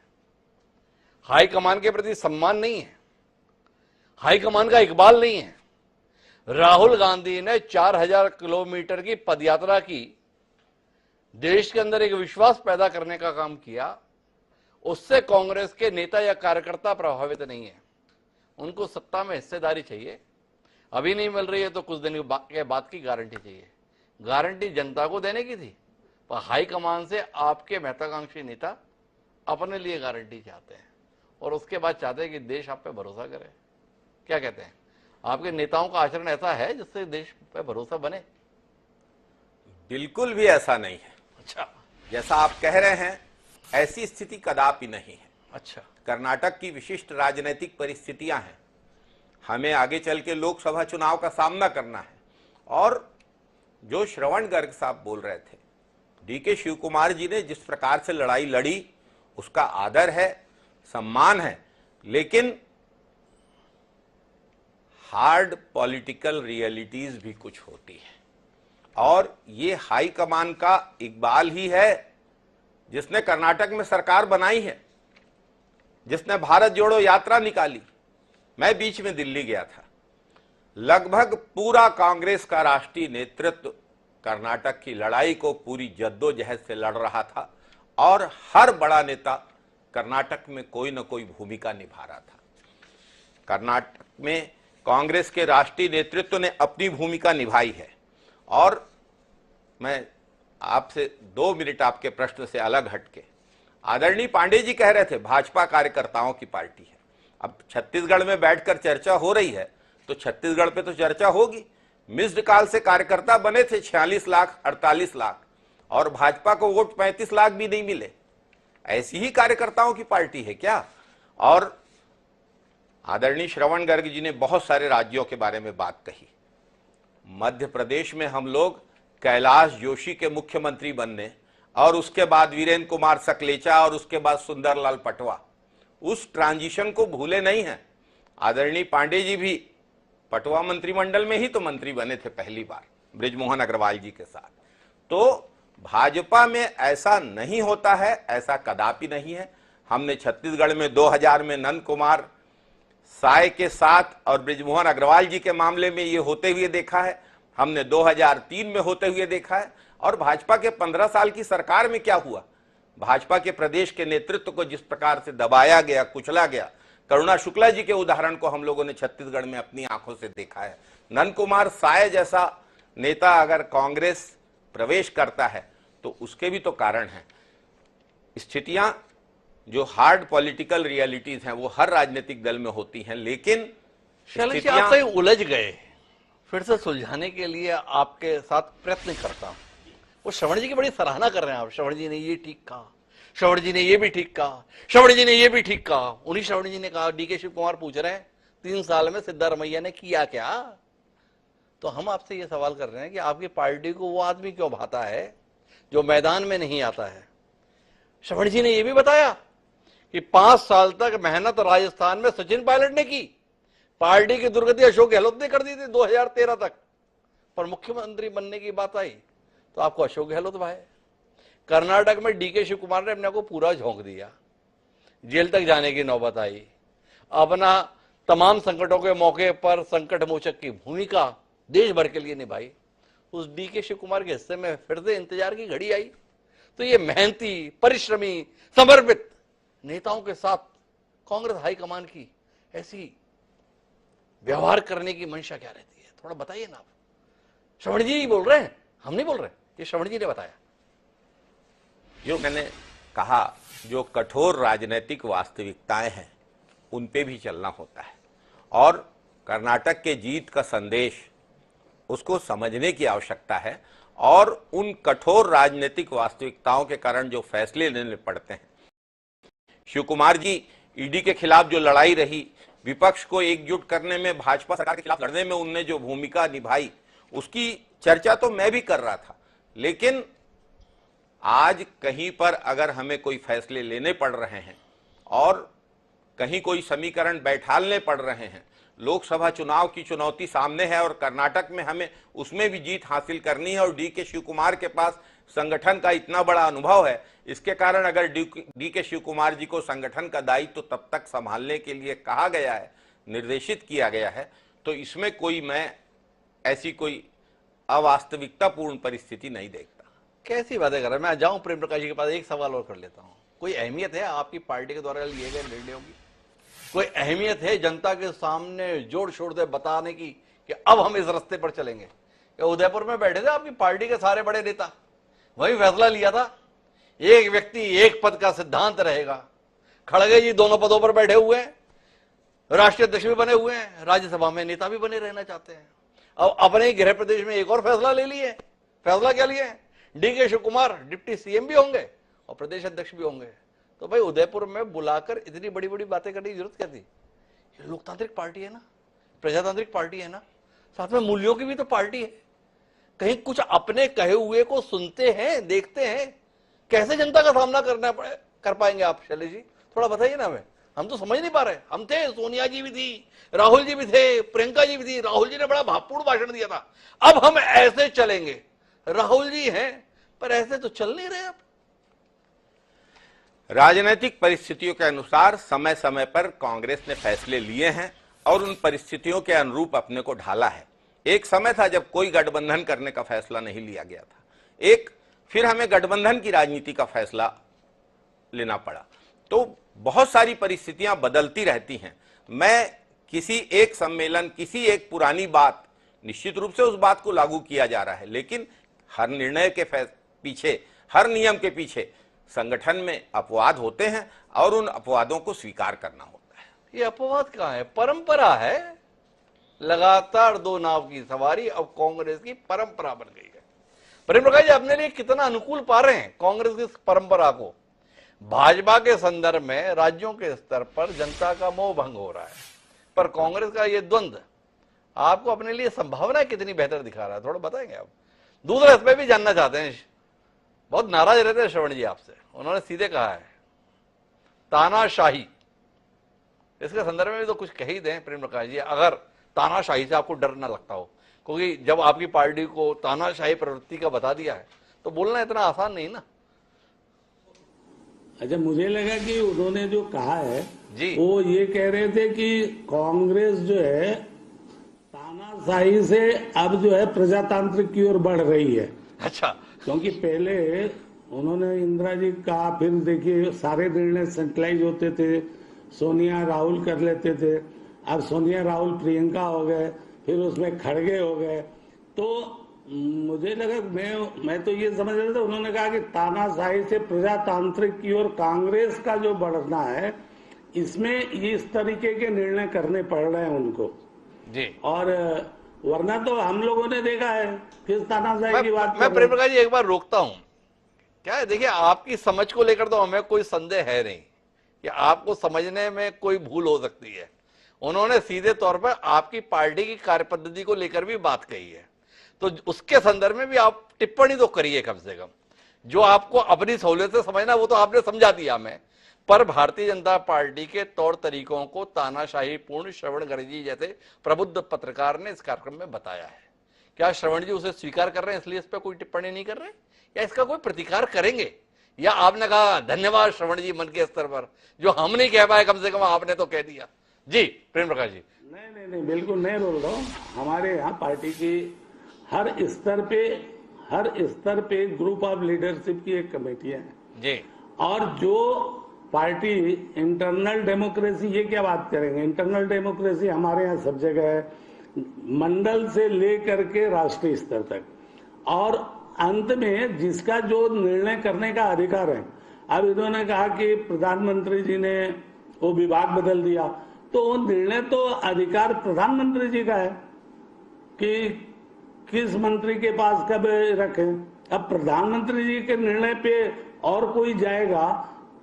Speaker 1: हाईकमान के प्रति सम्मान नहीं है, हाईकमान का इकबाल नहीं है। राहुल गांधी ने 4000 किलोमीटर की पदयात्रा की, देश के अंदर एक विश्वास पैदा करने का काम किया। उससे कांग्रेस के नेता या कार्यकर्ता प्रभावित नहीं है। उनको सत्ता में हिस्सेदारी चाहिए। अभी नहीं मिल रही है तो कुछ दिन के बाद की गारंटी चाहिए। गारंटी जनता को देने की थी, पर हाईकमान से आपके महत्वाकांक्षी नेता अपने लिए गारंटी चाहते हैं और उसके बाद चाहते हैं कि देश आप पे भरोसा करे। क्या कहते हैं, आपके नेताओं का आचरण ऐसा है जिससे देश पे भरोसा बने?
Speaker 4: बिल्कुल भी ऐसा नहीं है।
Speaker 1: अच्छा,
Speaker 4: जैसा आप कह रहे हैं ऐसी स्थिति कदापि नहीं है।
Speaker 1: अच्छा,
Speaker 4: कर्नाटक की विशिष्ट राजनीतिक परिस्थितियां हैं। हमें आगे चल के लोकसभा चुनाव का सामना करना है। और जो श्रवण गर्ग साहब बोल रहे थे, डीके शिव कुमार जी ने जिस प्रकार से लड़ाई लड़ी उसका आदर है, सम्मान है, लेकिन हार्ड पॉलिटिकल रियलिटीज भी कुछ होती है। और ये हाई कमान का इकबाल ही है जिसने कर्नाटक में सरकार बनाई है, जिसने भारत जोड़ो यात्रा निकाली। मैं बीच में दिल्ली गया था, लगभग पूरा कांग्रेस का राष्ट्रीय नेतृत्व कर्नाटक की लड़ाई को पूरी जद्दोजहद से लड़ रहा था और हर बड़ा नेता कर्नाटक में कोई न कोई भूमिका निभा रहा था। कर्नाटक में कांग्रेस के राष्ट्रीय नेतृत्व ने अपनी भूमिका निभाई है। और मैं आपसे 2 मिनट आपके प्रश्न से अलग हटके, आदरणीय पांडे जी कह रहे थे भाजपा कार्यकर्ताओं की पार्टी है। अब छत्तीसगढ़ में बैठकर चर्चा हो रही है तो छत्तीसगढ़ पे तो चर्चा होगी। मिस्ड कॉल से कार्यकर्ता बने थे 46 लाख 48 लाख, और भाजपा को वोट 35 लाख भी नहीं मिले। ऐसी ही कार्यकर्ताओं की पार्टी है क्या? और आदरणीय श्रवण गर्ग जी ने बहुत सारे राज्यों के बारे में बात कही। मध्य प्रदेश में हम लोग कैलाश जोशी के मुख्यमंत्री बनने और उसके बाद वीरेंद्र कुमार सकलेचा और उसके बाद सुंदरलाल पटवा, उस ट्रांजिशन को भूले नहीं हैं। आदरणीय पांडे जी भी पटवा मंत्रिमंडल में ही तो मंत्री बने थे पहली बार बृजमोहन अग्रवाल जी के साथ। तो भाजपा में ऐसा नहीं होता है, ऐसा कदापि नहीं है। हमने छत्तीसगढ़ में 2000 में नंद कुमार साय के साथ और बृजमोहन अग्रवाल जी के मामले में ये होते हुए देखा है, हमने 2003 में होते हुए देखा है। और भाजपा के 15 साल की सरकार में क्या हुआ? भाजपा के प्रदेश के नेतृत्व को जिस प्रकार से दबाया गया, कुचला गया, करुणा शुक्ला जी के उदाहरण को हम लोगों ने छत्तीसगढ़ में अपनी आंखों से देखा है। नंद कुमार साय जैसा नेता अगर कांग्रेस प्रवेश करता है तो उसके भी तो कारण है। स्थितियां जो हार्ड पॉलिटिकल रियलिटीज हैं वो हर राजनीतिक दल में होती हैं, लेकिन
Speaker 1: शैलेश जी, आप कहीं उलझ गए, फिर से सुलझाने के लिए आपके साथ प्रयत्न करता हूं। वो श्रवण जी की बड़ी सराहना कर रहे हैं आप, श्रवण जी ने ये ठीक कहा, श्रवण जी ने ये भी ठीक कहा, श्रवण जी ने ये भी ठीक कहा। उन्हीं श्रवण जी ने कहा, डीके शिव कुमार पूछ रहे हैं 3 साल में सिद्धारमैया ने किया क्या? तो हम आपसे ये सवाल कर रहे हैं कि आपकी पार्टी को वो आदमी क्यों भाता है जो मैदान में नहीं आता है? श्रवण जी ने यह भी बताया कि 5 साल तक मेहनत राजस्थान में सचिन पायलट ने की, पार्टी की दुर्गति अशोक गहलोत ने कर दी थी 2013 तक, पर मुख्यमंत्री बनने की बात आई तो आपको अशोक गहलोत भाई। कर्नाटक में डीके शिव कुमार ने अपने को पूरा झोंक दिया, जेल तक जाने की नौबत आई। अपना तमाम संकटों के मौके पर संकट मोचक की भूमिका देश भर के लिए निभाई। उस डीके शिव कुमार के हिस्से में फिर से इंतजार की घड़ी आई। तो ये मेहनती, परिश्रमी, समर्पित नेताओं के साथ कांग्रेस हाईकमान की ऐसी व्यवहार करने की मंशा क्या रहती है? थोड़ा बताइए ना आप। श्रवण जी बोल रहे हैं, हम नहीं बोल रहे, ये श्रवण जी ने बताया।
Speaker 4: जो मैंने कहा, जो कठोर राजनीतिक वास्तविकताएं हैं उन पे भी चलना होता है और कर्नाटक के जीत का संदेश उसको समझने की आवश्यकता है और उन कठोर राजनीतिक वास्तविकताओं के कारण जो फैसले लेने पड़ते हैं। शिव कुमार जी ईडी के खिलाफ जो लड़ाई रही, विपक्ष को एकजुट करने में, भाजपा सरकार के खिलाफ लड़ने में उनने जो भूमिका निभाई, उसकी चर्चा तो मैं भी कर रहा था। लेकिन आज कहीं पर अगर हमें कोई फैसले लेने पड़ रहे हैं और कहीं कोई समीकरण बैठालने पड़ रहे हैं, लोकसभा चुनाव की चुनौती सामने है और कर्नाटक में हमें उसमें भी जीत हासिल करनी है और डीके शिव कुमार के पास संगठन का इतना बड़ा अनुभव है, इसके कारण अगर डीके शिव कुमार जी को संगठन का दायित्व तो तब तक संभालने के लिए कहा गया है, निर्देशित किया गया है, तो इसमें कोई मैं ऐसी कोई अवास्तविकतापूर्ण परिस्थिति नहीं देखता।
Speaker 1: कैसी बातें कर रहे हैं? मैं जाऊं प्रेम प्रकाश जी के पास, एक सवाल और कर लेता हूं। कोई अहमियत है आपकी पार्टी के द्वारा लिए गए निर्णयों की? कोई अहमियत है जनता के सामने जोर शोर से बताने की कि अब हम इस रास्ते पर चलेंगे? या उदयपुर में बैठे थे आपकी पार्टी के सारे बड़े नेता, वही फैसला लिया था, एक व्यक्ति एक पद का सिद्धांत रहेगा। खड़गे जी दोनों पदों पर बैठे हुए हैं, राष्ट्रीय अध्यक्ष भी बने हुए हैं, राज्यसभा में नेता भी बने रहना चाहते हैं। अब अपने ही गृह प्रदेश में एक और फैसला ले लिए। फैसला क्या लिए? DK Shivakumar deputy CM भी होंगे और प्रदेश अध्यक्ष भी होंगे। तो भाई उदयपुर में बुलाकर इतनी बड़ी बड़ी बातें करने की जरूरत क्या थी? ये लोकतांत्रिक पार्टी है ना, प्रजातांत्रिक पार्टी है ना, साथ में मूल्यों की भी तो पार्टी है। कहीं कुछ अपने कहे हुए को सुनते हैं, देखते हैं, कैसे जनता का सामना कर पाएंगे आप? शैलेश जी थोड़ा बताइए ना हमें, हम तो समझ नहीं पा रहे। हम थे, सोनिया जी भी थी, राहुल जी भी थे, प्रियंका जी भी थी। राहुल जी ने बड़ा भावपूर्ण भाषण दिया था, अब हम ऐसे चलेंगे। राहुल जी हैं पर ऐसे तो चल नहीं रहे। अब
Speaker 4: राजनीतिक परिस्थितियों के अनुसार समय समय पर कांग्रेस ने फैसले लिए हैं और उन परिस्थितियों के अनुरूप अपने को ढाला है। एक समय था जब कोई गठबंधन करने का फैसला नहीं लिया गया था, फिर हमें गठबंधन की राजनीति का फैसला लेना पड़ा। तो बहुत सारी परिस्थितियां बदलती रहती हैं। मैं किसी एक सम्मेलन, किसी एक पुरानी बात, निश्चित रूप से उस बात को लागू किया जा रहा है, लेकिन हर निर्णय के पीछे, हर नियम के पीछे संगठन में अपवाद होते हैं और उन अपवादों को स्वीकार करना होता है।
Speaker 1: ये अपवाद कहाँ है? परंपरा है। लगातार 2 नाव की सवारी अब कांग्रेस की परंपरा बन गई है। प्रेम प्रकाश जी अपने लिए कितना अनुकूल पा रहे हैं कांग्रेस की इस परंपरा को? भाजपा के संदर्भ में राज्यों के स्तर पर जनता का मोह भंग हो रहा है, पर कांग्रेस का ये द्वंद्व आपको अपने लिए संभावना कितनी बेहतर दिखा रहा है, थोड़ा बताएंगे आप? दूसरा इसमें भी जानना चाहते हैं, बहुत नाराज रहते हैं श्रवण जी आपसे, उन्होंने सीधे कहा है तानाशाही, इसके संदर्भ में भी तो कुछ कह ही दें प्रेम प्रकाश जी, अगर तानाशाही से आपको डर ना लगता हो, क्योंकि जब आपकी पार्टी को तानाशाही प्रवृत्ति का बता दिया है तो बोलना इतना आसान नहीं ना।
Speaker 5: अच्छा, मुझे लगा कि उन्होंने जो कहा है
Speaker 1: जी।
Speaker 5: वो ये कह रहे थे कि कांग्रेस जो है तानाशाही से अब जो है प्रजातांत्रिक की ओर बढ़ रही है।
Speaker 1: अच्छा,
Speaker 5: क्योंकि पहले उन्होंने इंदिरा जी कहा, फिर देखिए सारे निर्णय सेंट्रलाइज होते थे, सोनिया राहुल कर लेते थे, अब सोनिया राहुल प्रियंका हो गए, फिर उसमें खड़गे हो गए। तो मुझे लगा मैं तो ये समझ रहा था, उन्होंने कहा कि तानाशाही से प्रजातांत्रिक की ओर कांग्रेस का जो बढ़ना है, इसमें ये इस तरीके के निर्णय करने पड़ रहे हैं उनको
Speaker 1: जी।
Speaker 5: और वरना तो हम लोगों ने देखा है किस तानाशाही की बात।
Speaker 1: मैं प्रेम प्रकाश जी एक बार रोकता हूं, क्या है, देखिए आपकी समझ को लेकर तो हमें कोई संदेह है नहीं कि आपको समझने में कोई भूल हो सकती है। उन्होंने सीधे तौर पर आपकी पार्टी की कार्यपद्धति को लेकर भी बात कही है, तो उसके संदर्भ में भी आप टिप्पणी तो करिए कम से कम। जो आपको अपनी सहूलियत से समझना वो तो आपने समझा दिया हमें, पर भारतीय जनता पार्टी के तौर तरीकों को तानाशाही पूर्ण श्रवण गर्ग जी जैसे प्रबुद्ध पत्रकार ने इस कार्यक्रम में बताया है। क्या श्रवण जी उसे स्वीकार कर रहे हैं इसलिए इस पर कोई टिप्पणी नहीं कर रहे, या इसका कोई प्रतिकार करेंगे? या आपने कहा धन्यवाद श्रवण जी मन के स्तर पर, जो हम नहीं कह पाए कम से कम आपने तो कह दिया? जी प्रेम प्रकाश जी।
Speaker 5: नहीं, बिल्कुल नहीं बोल रहा हूँ। हमारे यहाँ पार्टी की हर स्तर पे ग्रुप ऑफ लीडरशिप की एक कमेटी है
Speaker 1: जी,
Speaker 5: और जो पार्टी इंटरनल डेमोक्रेसी, ये क्या बात करेंगे, इंटरनल डेमोक्रेसी हमारे यहाँ सब जगह है, मंडल से लेकर के राष्ट्रीय स्तर तक, और अंत में जिसका जो निर्णय करने का अधिकार है। अब इन्होंने कहा कि प्रधानमंत्री जी ने वो विभाग बदल दिया, तो वो निर्णय तो अधिकार प्रधानमंत्री जी का है कि किस मंत्री के पास कब रखें। अब प्रधानमंत्री जी के निर्णय पे और कोई जाएगा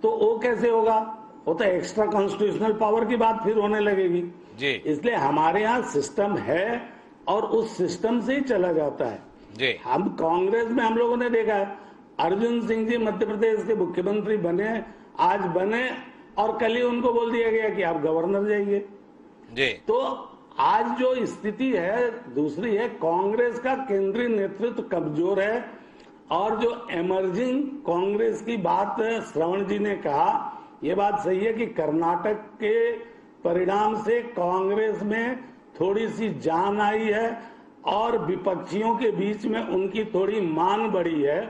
Speaker 5: तो वो कैसे होगा? वो तो एक्स्ट्रा कॉन्स्टिट्यूशनल पावर की बात फिर होने लगेगी
Speaker 1: जी।
Speaker 5: इसलिए हमारे यहाँ सिस्टम है और उस सिस्टम से ही चला जाता है
Speaker 1: जी।
Speaker 5: हम कांग्रेस में हम लोगों ने देखा है, अर्जुन सिंह जी मध्य प्रदेश के मुख्यमंत्री बने, आज बने, और कल ही उनको बोल दिया गया कि आप गवर्नर जाइए
Speaker 1: जी।
Speaker 5: तो आज जो स्थिति है दूसरी है, कांग्रेस का केंद्रीय नेतृत्व कमजोर है, और जो एमर्जिंग कांग्रेस की बात श्रवण जी ने कहा, ये बात सही है कि कर्नाटक के परिणाम से कांग्रेस में थोड़ी सी जान आई है और विपक्षियों के बीच में उनकी थोड़ी मान बढ़ी है,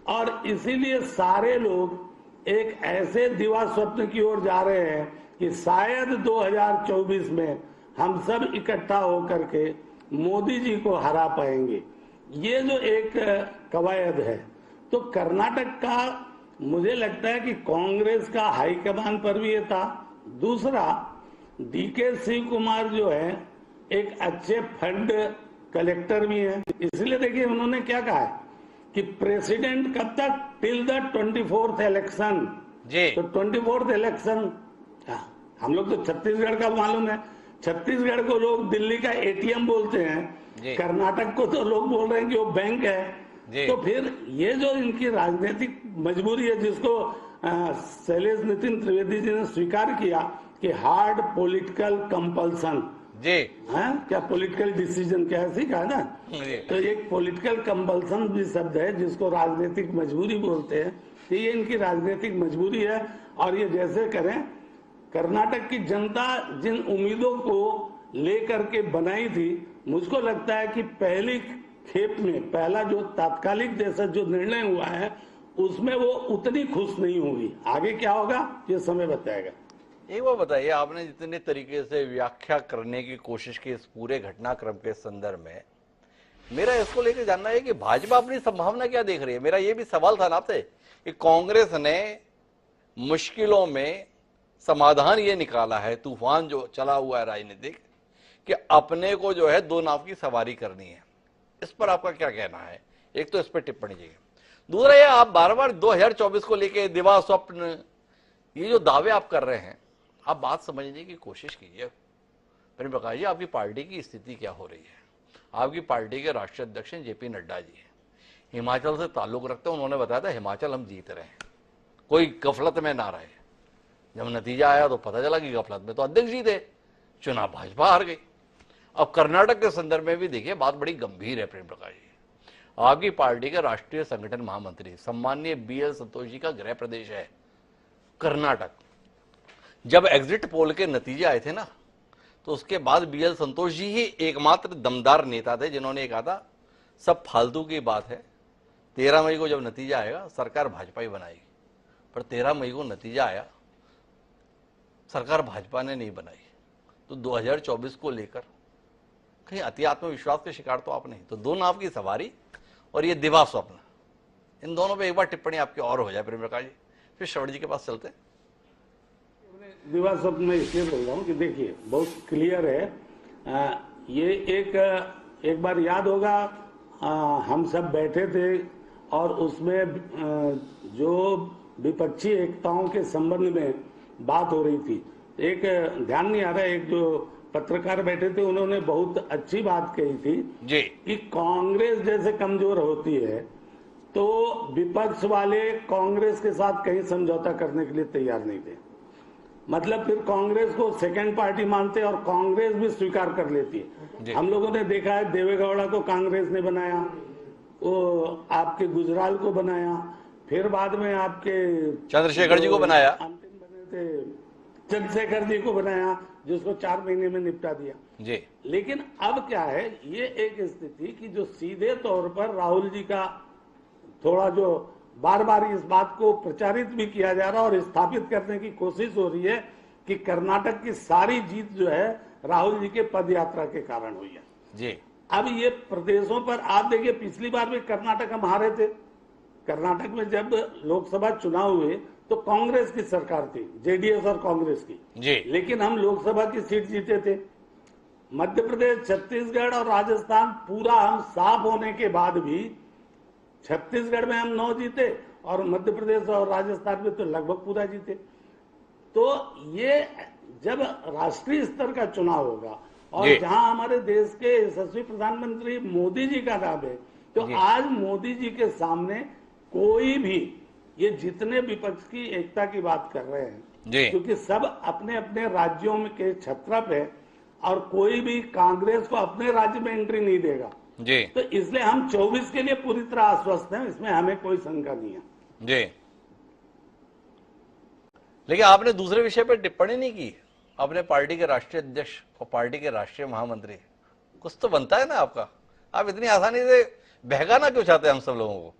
Speaker 5: और इसीलिए सारे लोग एक ऐसे दिवा स्वप्न की ओर जा रहे हैं कि शायद 2024 में हम सब इकट्ठा होकर के मोदी जी को हरा पाएंगे। ये जो एक कवायद है, तो कर्नाटक का मुझे लगता है कि कांग्रेस का हाईकमान पर भी ये था। दूसरा, डीके शिव कुमार जो है एक अच्छे फंड कलेक्टर भी हैं, इसलिए देखिए उन्होंने क्या कहा है कि प्रेसिडेंट कब तक, टिल द 24th इलेक्शन
Speaker 1: जी।
Speaker 5: तो 24th इलेक्शन, हम लोग तो छत्तीसगढ़ का मालूम है, छत्तीसगढ़ को लोग दिल्ली का एटीएम बोलते हैं, कर्नाटक को तो लोग बोल रहे हैं कि वो बैंक है। तो फिर ये जो इनकी राजनीतिक मजबूरी है, जिसको शैलेश नितिन त्रिवेदी जी ने स्वीकार किया कि हार्ड पॉलिटिकल कंपल्सन
Speaker 1: जी,
Speaker 5: है क्या, पॉलिटिकल डिसीजन क्या ऐसी कहा ना, तो एक पॉलिटिकल कंपल्सन भी शब्द है जिसको राजनीतिक मजबूरी बोलते हैं। तो ये इनकी राजनीतिक मजबूरी है, और ये जैसे करें, कर्नाटक की जनता जिन उम्मीदों को लेकर के बनाई थी, मुझको लगता है कि पहली खेप में पहला जो तात्कालिक जैसा जो निर्णय हुआ है उसमें वो उतनी खुश नहीं होगी। आगे क्या होगा ये समय बताएगा।
Speaker 1: एक बार बताइए, आपने जितने तरीके से व्याख्या करने की कोशिश की इस पूरे घटनाक्रम के संदर्भ में, मेरा इसको लेकर जानना है कि भाजपा अपनी संभावना क्या देख रही है। मेरा ये भी सवाल था ना आपसे कि कांग्रेस ने मुश्किलों में समाधान ये निकाला है, तूफान जो चला हुआ है राजनीतिक, कि अपने को जो है दो नाव की सवारी करनी है। इस पर आपका क्या कहना है? एक तो इस पर टिप्पणी चाहिए। दूसरा ये आप बार बार 2024 को लेके दिवा स्वप्न, ये जो दावे आप कर रहे हैं, आप बात समझने की कोशिश कीजिए। प्रेम प्रकाश जी, आपकी पार्टी की स्थिति क्या हो रही है? आपकी पार्टी के राष्ट्रीय अध्यक्ष जेपी नड्डा जी हैं, हिमाचल से ताल्लुक रखते हैं। उन्होंने बताया था हिमाचल हम जीत रहे हैं, कोई गफलत में ना रहे। जब नतीजा आया तो पता चला कि गफलत में तो अध्यक्ष जी थे, चुनाव भाजपा हार गई। अब कर्नाटक के संदर्भ में भी देखिए बात बड़ी गंभीर है। प्रेम प्रकाश जी, आपकी पार्टी के राष्ट्रीय संगठन महामंत्री सम्माननीय BL संतोष जी का गृह प्रदेश है कर्नाटक। जब एग्जिट पोल के नतीजे आए थे ना, तो उसके बाद BL संतोष जी ही एकमात्र दमदार नेता थे जिन्होंने कहा था सब फालतू की बात है, 13 मई को जब नतीजा आएगा सरकार भाजपा ही बनाएगी। पर 13 मई को नतीजा आया, सरकार भाजपा ने नहीं बनाई। तो 2024 को लेकर कहीं अति आत्मविश्वास के शिकार तो आप नहीं। तो दो नाव की सवारी और ये दिवा स्वप्न, इन दोनों पे एक बार टिप्पणी आपकी और हो जाए प्रेम प्रकाश जी, फिर श्रवण जी के पास चलते।
Speaker 5: दिवा स्वप्न में इसलिए बोल रहा हूँ कि देखिए बहुत क्लियर है। ये एक बार याद होगा, हम सब बैठे थे और उसमें जो विपक्षी एकताओं के संबंध में बात हो रही थी। एक ध्यान नहीं आ रहा, एक जो पत्रकार बैठे थे उन्होंने बहुत अच्छी बात कही थी
Speaker 1: जी
Speaker 5: कि कांग्रेस जैसे कमजोर होती है तो विपक्ष वाले कांग्रेस के साथ कहीं समझौता करने के लिए तैयार नहीं थे। मतलब फिर कांग्रेस को सेकंड पार्टी मानते और कांग्रेस भी स्वीकार कर लेती है। हम लोगों ने देखा है देवेगौड़ा को कांग्रेस ने बनाया, वो आपके गुजराल को बनाया, फिर बाद में आपके
Speaker 1: चंद्रशेखर जी को बनाया,
Speaker 5: अंतिम बने थे चंद्रशेखर जी को बनाया, जिसको 4 महीने में निपटा दिया
Speaker 1: जी।
Speaker 5: लेकिन अब क्या है, ये एक स्थिति कि जो सीधे तौर पर राहुल जी का थोड़ा जो बार बार इस बात को प्रचारित भी किया जा रहा है और स्थापित करने की कोशिश हो रही है कि कर्नाटक की सारी जीत जो है राहुल जी के पद यात्रा के कारण हुई है
Speaker 1: जी।
Speaker 5: अब ये प्रदेशों पर आप देखिए, पिछली बार भी कर्नाटक हम हारे थे। कर्नाटक में जब लोकसभा चुनाव हुए तो कांग्रेस की सरकार थी, जेडीएस और कांग्रेस की
Speaker 1: जी।
Speaker 5: लेकिन हम लोकसभा की सीट जीते थे। मध्य प्रदेश, छत्तीसगढ़ और राजस्थान पूरा हम साफ होने के बाद भी छत्तीसगढ़ में हम 9 जीते और मध्य प्रदेश और राजस्थान में तो लगभग पूरा जीते। तो ये जब राष्ट्रीय स्तर का चुनाव होगा और जहां हमारे देश के यशस्वी प्रधानमंत्री मोदी जी का नाम है, तो आज मोदी जी के सामने कोई भी, ये जितने विपक्ष की एकता की बात कर रहे हैं, क्योंकि सब अपने अपने राज्यों में के छत्रप है और कोई भी कांग्रेस को अपने राज्य में एंट्री नहीं देगा
Speaker 1: जी।
Speaker 5: तो इसलिए हम 24 के लिए पूरी तरह आश्वस्त हैं, इसमें हमें कोई शंका नहीं है
Speaker 1: जी। लेकिन आपने दूसरे विषय पर टिप्पणी नहीं की। अपने पार्टी के राष्ट्रीय अध्यक्ष और पार्टी के राष्ट्रीय महामंत्री, कुछ तो बनता है ना आपका। आप इतनी आसानी से बहकाना क्यों चाहते हैं हम सब लोगों को?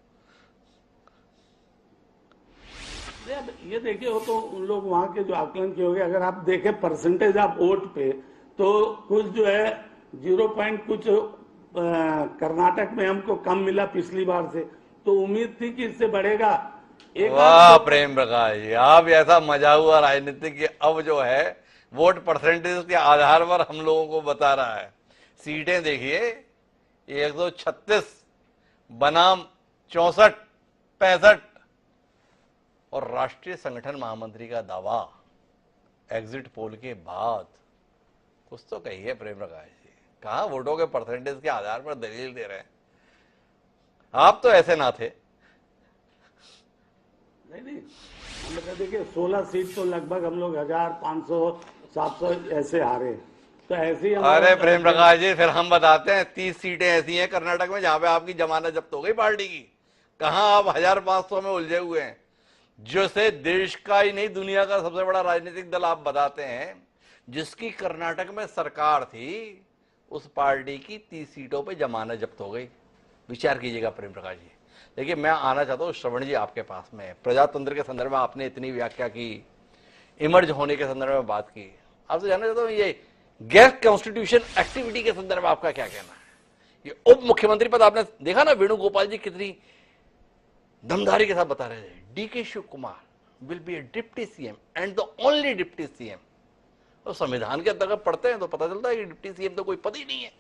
Speaker 5: ये देखिए, वो तो उन लोग वहां के जो आकलन किए होंगे। अगर आप देखें परसेंटेज ऑफ वोट पे, तो कुछ जो है 0 पॉइंट कुछ कर्नाटक में हमको कम मिला पिछली बार से, तो उम्मीद थी कि इससे बढ़ेगा।
Speaker 1: वाह प्रेम प्रकाश जी, आप ऐसा मजा हुआ राजनीति की अब जो है वोट परसेंटेज के आधार पर हम लोगों को बता रहा है। सीटें देखिए 136 बनाम 64, 65 और राष्ट्रीय संगठन महामंत्री का दावा एग्जिट पोल के बाद। कुछ तो कहिए प्रेम प्रकाश जी, कहां वोटों के परसेंटेज के आधार पर दलील दे रहे हैं? आप तो ऐसे ना थे।
Speaker 5: नहीं, हम लोग देखिए 16 सीट तो लगभग हम लोग 1500, 700 ऐसे हारे, तो ऐसे ही।
Speaker 1: अरे प्रेम प्रकाश जी, फिर हम बताते हैं 30 सीटें ऐसी हैं कर्नाटक में जहां पे आपकी जमानत जब्त हो गई पार्टी की। कहां आप 1500 में उलझे हुए हैं, जैसे देश का ही नहीं दुनिया का सबसे बड़ा राजनीतिक दल आप बताते हैं, जिसकी कर्नाटक में सरकार थी, उस पार्टी की 30 सीटों पे जमानत जब्त हो गई। विचार कीजिएगा प्रेम प्रकाश जी। देखिए, मैं आना चाहता हूँ श्रवण जी आपके पास में। प्रजातंत्र के संदर्भ में आपने इतनी व्याख्या की, इमर्ज होने के संदर्भ में बात की। आपसे जानना चाहता हूँ ये गैर कॉन्स्टिट्यूशन एक्टिविटी के संदर्भ में आपका क्या कहना है? ये उप मुख्यमंत्री पद आपने देखा ना, वेणुगोपाल जी कितनी दमदारी के साथ बता रहे थे, DK Shivakumar will be a deputy CM and the only deputy CM. और संविधान के अंतर्गत पढ़ते हैं तो पता चलता है कि डिप्टी सीएम तो कोई पद ही नहीं है।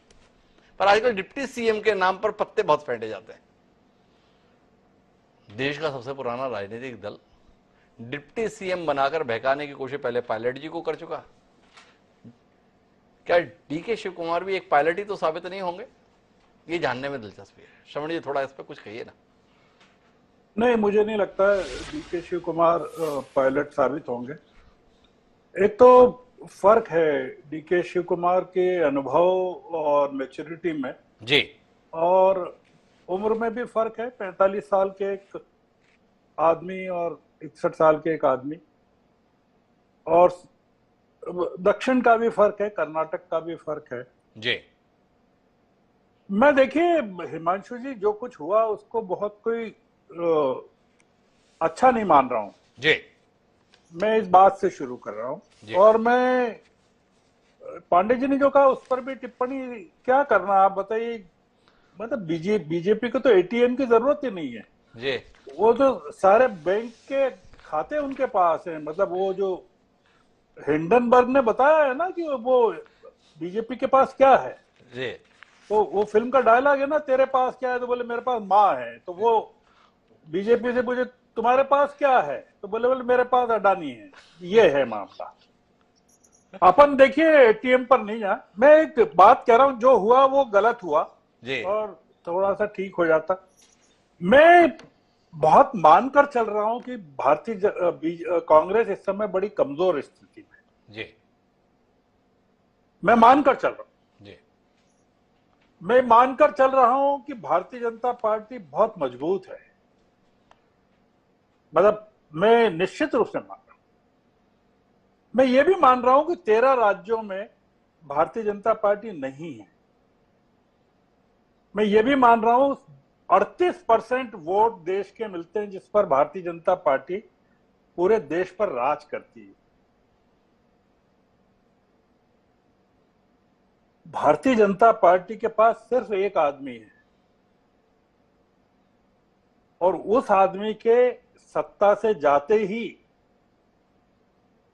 Speaker 1: पर आजकल डिप्टी सीएम के नाम पर पत्ते बहुत फेंटे जाते हैं। देश का सबसे पुराना राजनीतिक दल डिप्टी सीएम बनाकर बहकाने की कोशिश पहले पायलट जी को कर चुका। क्या डीके शिव कुमार भी एक पायलट ही तो साबित नहीं होंगे? ये जानने में दिलचस्पी है। श्रवण जी, थोड़ा इस पर कुछ कहिए ना।
Speaker 6: नहीं, मुझे नहीं लगता है डीके शिव कुमार पायलट साबित होंगे। एक तो फर्क है डीके शिव कुमार के अनुभव और मैच्योरिटी में
Speaker 1: जी,
Speaker 6: और उम्र में भी फर्क है। 45 साल के एक आदमी और 61 साल के एक आदमी, और दक्षिण का भी फर्क है, कर्नाटक का भी फर्क है
Speaker 1: जी।
Speaker 6: मैं देखिए हिमांशु जी, जो कुछ हुआ उसको बहुत कोई अच्छा नहीं मान रहा हूं
Speaker 1: जी।
Speaker 6: मैं इस बात से शुरू कर रहा
Speaker 1: जी।
Speaker 6: हूं। और मैं पांडे जी ने जो कहा उस पर भी टिप्पणी क्या करना, आप बताइए। मतलब बीजेपी को तो एटीएम की जरूरत ही नहीं है
Speaker 1: जी।
Speaker 6: वो तो सारे बैंक के खाते उनके पास हैं। मतलब वो जो हिंडनबर्ग ने बताया है ना कि वो बीजेपी के पास क्या है,
Speaker 1: जी।
Speaker 6: तो वो फिल्म का डायलॉग है ना, तेरे पास क्या है, तो बोले मेरे पास माँ है। तो वो बीजेपी से पूछे तुम्हारे पास क्या है, तो बोले मेरे पास अडानी है। ये है मामला। अपन देखिए एटीएम पर नहीं जा, मैं एक बात कह रहा हूं, जो हुआ वो गलत हुआ
Speaker 1: जी।
Speaker 6: और थोड़ा सा ठीक हो जाता। मैं बहुत मानकर चल रहा हूं कि कांग्रेस इस समय बड़ी कमजोर स्थिति में।
Speaker 1: जी।
Speaker 6: मैं मानकर चल रहा हूं।
Speaker 1: जी।
Speaker 6: मैं मानकर चल रहा हूं कि भारतीय जनता पार्टी बहुत मजबूत है। मतलब मैं निश्चित रूप से मान रहा हूं। मैं ये भी मान रहा हूं कि 13 राज्यों में भारतीय जनता पार्टी नहीं है। मैं ये भी मान रहा हूं 38% वोट देश के मिलते हैं जिस पर भारतीय जनता पार्टी पूरे देश पर राज करती है। भारतीय जनता पार्टी के पास सिर्फ एक आदमी है और उस आदमी के सत्ता से जाते ही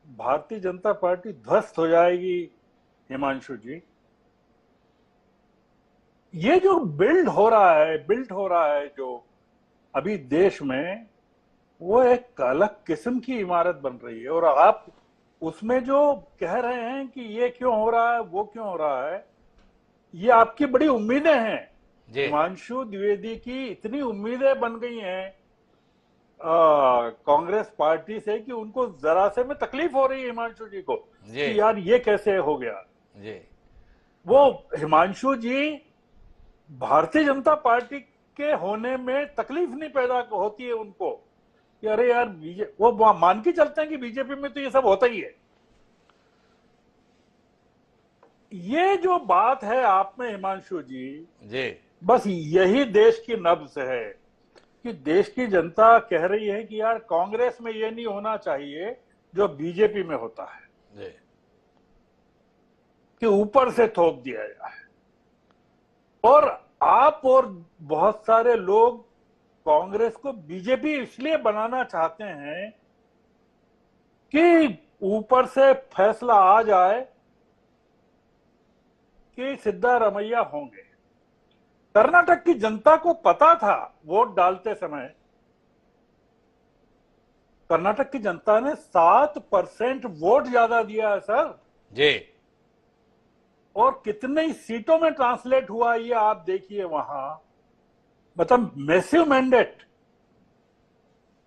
Speaker 6: भारतीय जनता पार्टी ध्वस्त हो जाएगी। हिमांशु जी, ये जो बिल्ड हो रहा है जो अभी देश में, वो एक अलग किस्म की इमारत बन रही है। और आप उसमें जो कह रहे हैं कि ये क्यों हो रहा है, वो क्यों हो रहा है, ये आपकी बड़ी उम्मीदें हैं। हिमांशु द्विवेदी की इतनी उम्मीदें बन गई हैं कांग्रेस पार्टी से कि उनको जरा से में तकलीफ हो रही है हिमांशु जी को कि यार ये कैसे हो गया।
Speaker 1: जी। वो
Speaker 6: हिमांशु जी भारतीय जनता पार्टी के होने में तकलीफ नहीं पैदा होती है उनको कि अरे यार वो मान के चलते हैं कि बीजेपी में तो ये सब होता ही है। ये जो बात है आप में हिमांशु जी, बस यही देश की नब्ज है कि देश की जनता कह रही है कि यार कांग्रेस में ये नहीं होना चाहिए जो बीजेपी में होता है कि ऊपर से थोप दिया जाए। और आप और बहुत सारे लोग कांग्रेस को बीजेपी इसलिए बनाना चाहते हैं कि ऊपर से फैसला आ जाए कि सिद्धारमैया होंगे। कर्नाटक की जनता को पता था वोट डालते समय, कर्नाटक की जनता ने 7% वोट ज्यादा दिया है सर
Speaker 1: जी।
Speaker 6: और कितनी सीटों में ट्रांसलेट हुआ ये आप देखिए वहां। मतलब मैसिव मैंडेट।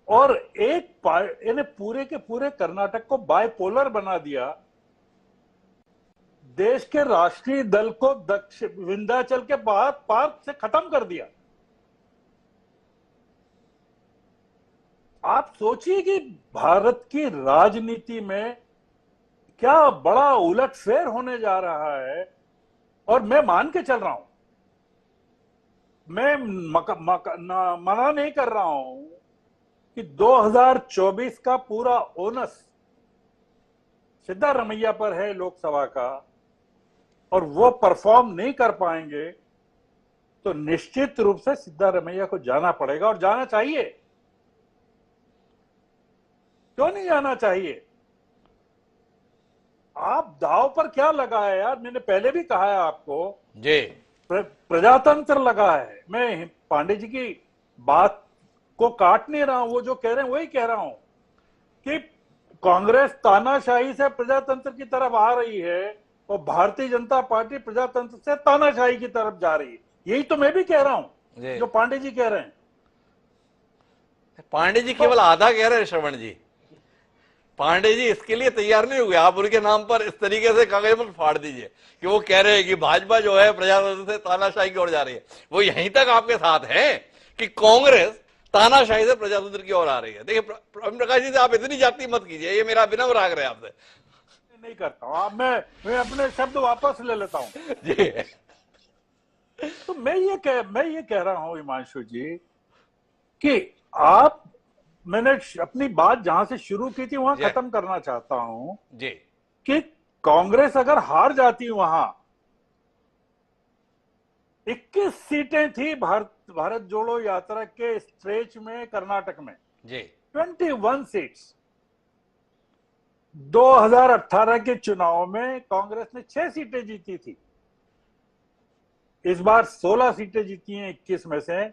Speaker 6: और इन्हें पूरे के पूरे कर्नाटक को बायपोलर बना दिया। देश के राष्ट्रीय दल को विंध्याचल के पार से खत्म कर दिया। आप सोचिए कि भारत की राजनीति में क्या बड़ा उलटफेर होने जा रहा है। और मैं मान के चल रहा हूं, मैं मना नहीं कर रहा हूं कि 2024 का पूरा ओनस सिद्धारमैया पर है लोकसभा का, और वो परफॉर्म नहीं कर पाएंगे तो निश्चित रूप से सिद्धारमैया को जाना पड़ेगा और जाना चाहिए। क्यों नहीं जाना चाहिए? आप दाव पर क्या लगा है यार? मैंने पहले भी कहा है आपको
Speaker 1: जी।
Speaker 6: प्रजातंत्र लगा है। मैं पांडे जी की बात को काट नहीं रहा हूं, वो जो कह रहे हैं वही कह रहा हूं कि कांग्रेस तानाशाही से प्रजातंत्र की तरफ आ रही है और भारतीय जनता पार्टी प्रजातंत्र से तानाशाही की तरफ जा रही है। यही तो मैं भी कह रहा हूं जो पांडे जी कह रहे हैं।
Speaker 1: पांडे जी केवल आधा कह रहे हैं श्रवण जी। पांडे जी इसके लिए तैयार नहीं हुए। आप उनके नाम पर इस तरीके से कागज पर फाड़ दीजिए कि वो कह रहे हैं कि भाजपा जो है प्रजातंत्र से तानाशाही की ओर जा रही है। वो यहीं तक आपके साथ है कि कांग्रेस तानाशाही से प्रजातंत्र की ओर आ रही है। देखिए प्रवीण प्रकाश जी से आप इतनी जाति मत कीजिए, ये मेरा विनम्र आग्रह है आपसे।
Speaker 6: नहीं करता हूं। अब मैं अपने शब्द वापस ले लेता हूं
Speaker 1: जी।
Speaker 6: तो मैं ये कह रहा हूं हिमांशु जी कि मैंने अपनी बात जहां से शुरू की थी वहां खत्म करना चाहता हूं
Speaker 1: जी
Speaker 6: कि कांग्रेस अगर हार जाती वहां 21 सीटें थी भारत जोड़ो यात्रा के स्ट्रेच में कर्नाटक में
Speaker 1: जी
Speaker 6: 21 सीट्स। 2018 के चुनाव में कांग्रेस ने 6 सीटें जीती थी। इस बार 16 सीटें जीती हैं 21 में से,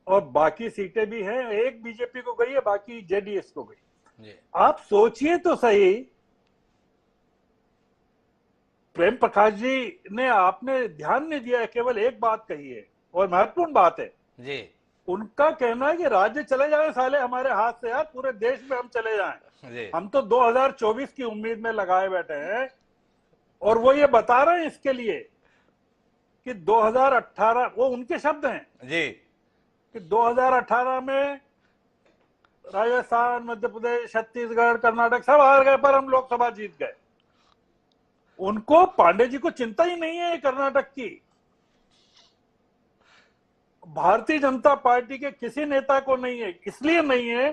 Speaker 6: और बाकी सीटें भी हैं, एक बीजेपी को गई है, बाकी जेडीएस को गई। आप सोचिए तो सही, प्रेम प्रकाश जी ने आपने ध्यान नहीं दिया, केवल एक बात कही है और महत्वपूर्ण बात है
Speaker 1: जी।
Speaker 6: उनका कहना है कि राज्य चले जाए साले हमारे हाथ से, यार पूरे देश में हम चले जाएं
Speaker 1: जी।
Speaker 6: हम तो 2024 की उम्मीद में लगाए बैठे हैं। और वो ये बता रहे हैं इसके लिए कि 2018, वो उनके शब्द हैं
Speaker 1: जी
Speaker 6: कि 2018 में राजस्थान, मध्य प्रदेश, छत्तीसगढ़, कर्नाटक सब हार गए पर हम लोकसभा जीत गए। उनको, पांडे जी को चिंता ही नहीं है कर्नाटक की। भारतीय जनता पार्टी के किसी नेता को नहीं है, इसलिए नहीं है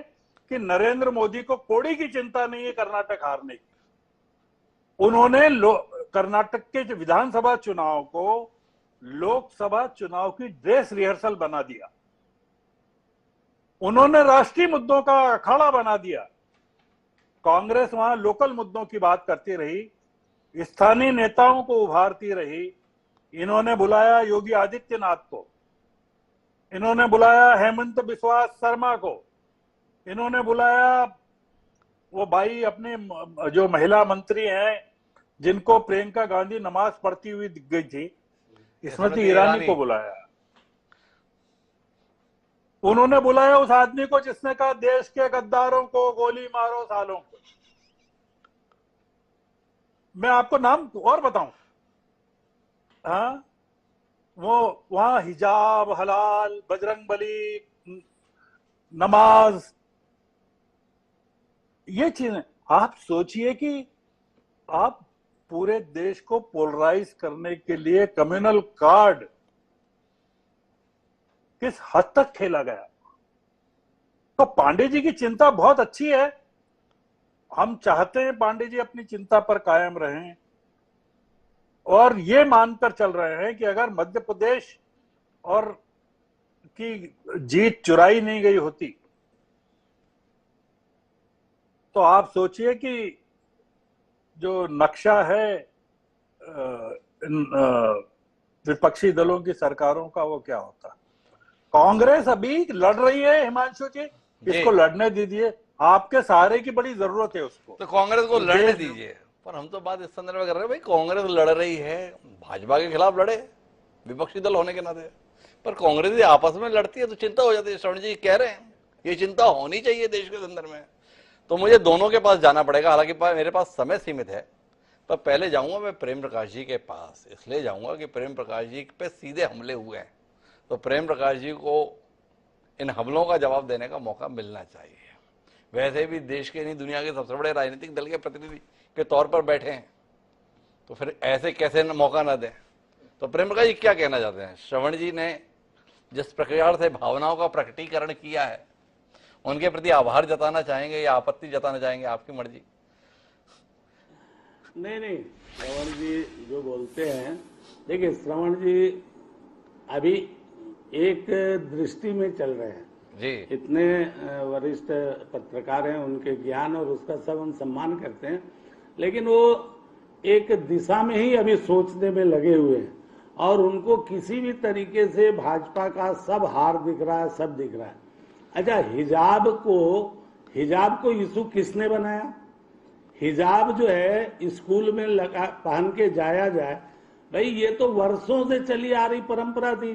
Speaker 6: कि नरेंद्र मोदी को कोड़ी की चिंता नहीं है कर्नाटक हारने की। उन्होंने कर्नाटक के विधानसभा चुनाव को लोकसभा चुनाव की ड्रेस रिहर्सल बना दिया। उन्होंने राष्ट्रीय मुद्दों का अखाड़ा बना दिया। कांग्रेस वहां लोकल मुद्दों की बात करती रही, स्थानीय नेताओं को उभारती रही। इन्होंने बुलाया योगी आदित्यनाथ को, इन्होंने बुलाया हेमंत बिस्वा शर्मा को, इन्होंने बुलाया वो भाई अपने जो महिला मंत्री हैं जिनको प्रियंका गांधी नमाज पढ़ती हुई दिख गई थी, स्मृति ईरानी को बुलाया। उन्होंने बुलाया उस आदमी को जिसने कहा देश के गद्दारों को गोली मारो सालों को। मैं आपको नाम और बताऊं, हाँ, वो वहां हिजाब हलाल, बजरंगबली, नमाज, ये चीजें। आप सोचिए कि आप पूरे देश को पोलराइज करने के लिए कम्युनल कार्ड किस हद तक खेला गया। तो पांडे जी की चिंता बहुत अच्छी है। हम चाहते हैं पांडे जी अपनी चिंता पर कायम रहें और ये मानकर चल रहे हैं कि अगर मध्य प्रदेश और की जीत चुराई नहीं गई होती तो आप सोचिए कि जो नक्शा है विपक्षी दलों की सरकारों का वो क्या होता। कांग्रेस अभी लड़ रही है हिमांशु जी, इसको लड़ने दीजिए। आपके सहारे की बड़ी जरूरत है उसको,
Speaker 1: तो कांग्रेस को लड़ने दीजिए। पर हम तो बात इस संदर्भ में कर रहे हैं, भाई कांग्रेस लड़ रही है, भाजपा के खिलाफ लड़े विपक्षी दल होने के नाते। पर कांग्रेस आपस में लड़ती है तो चिंता हो जाती है। श्रवण जी कह रहे हैं ये चिंता होनी चाहिए देश के संदर्भ में। तो मुझे दोनों के पास जाना पड़ेगा, हालांकि मेरे पास समय सीमित है। पर पहले जाऊंगा मैं प्रेम प्रकाश जी के पास, इसलिए जाऊंगा कि प्रेम प्रकाश जी पे सीधे हमले हुए हैं, तो प्रेम प्रकाश जी को इन हमलों का जवाब देने का मौका मिलना चाहिए। वैसे भी देश के नहीं दुनिया के सबसे बड़े राजनीतिक दल के प्रतिनिधि के तौर पर बैठे हैं, तो फिर ऐसे कैसे मौका ना दें। तो प्रेम प्रकाश जी क्या कहना चाहते हैं? श्रवण जी ने जिस प्रकार से भावनाओं का प्रकटीकरण किया है, उनके प्रति आभार जताना चाहेंगे या आपत्ति जताना चाहेंगे? आपकी मर्जी।
Speaker 5: नहीं, श्रवण जी जो बोलते हैं, देखिए श्रवण जी अभी एक दृष्टि में चल रहे हैं
Speaker 1: जी।
Speaker 5: इतने वरिष्ठ पत्रकार हैं, उनके ज्ञान और उसका सब हम सम्मान करते हैं, लेकिन वो एक दिशा में ही अभी सोचने में लगे हुए हैं और उनको किसी भी तरीके से भाजपा का सब हार दिख रहा है, सब दिख रहा है। अच्छा, हिजाब को इशू किसने बनाया? हिजाब जो है स्कूल में लगा पहन के जाया जाए, भाई ये तो वर्षों से चली आ रही परंपरा थी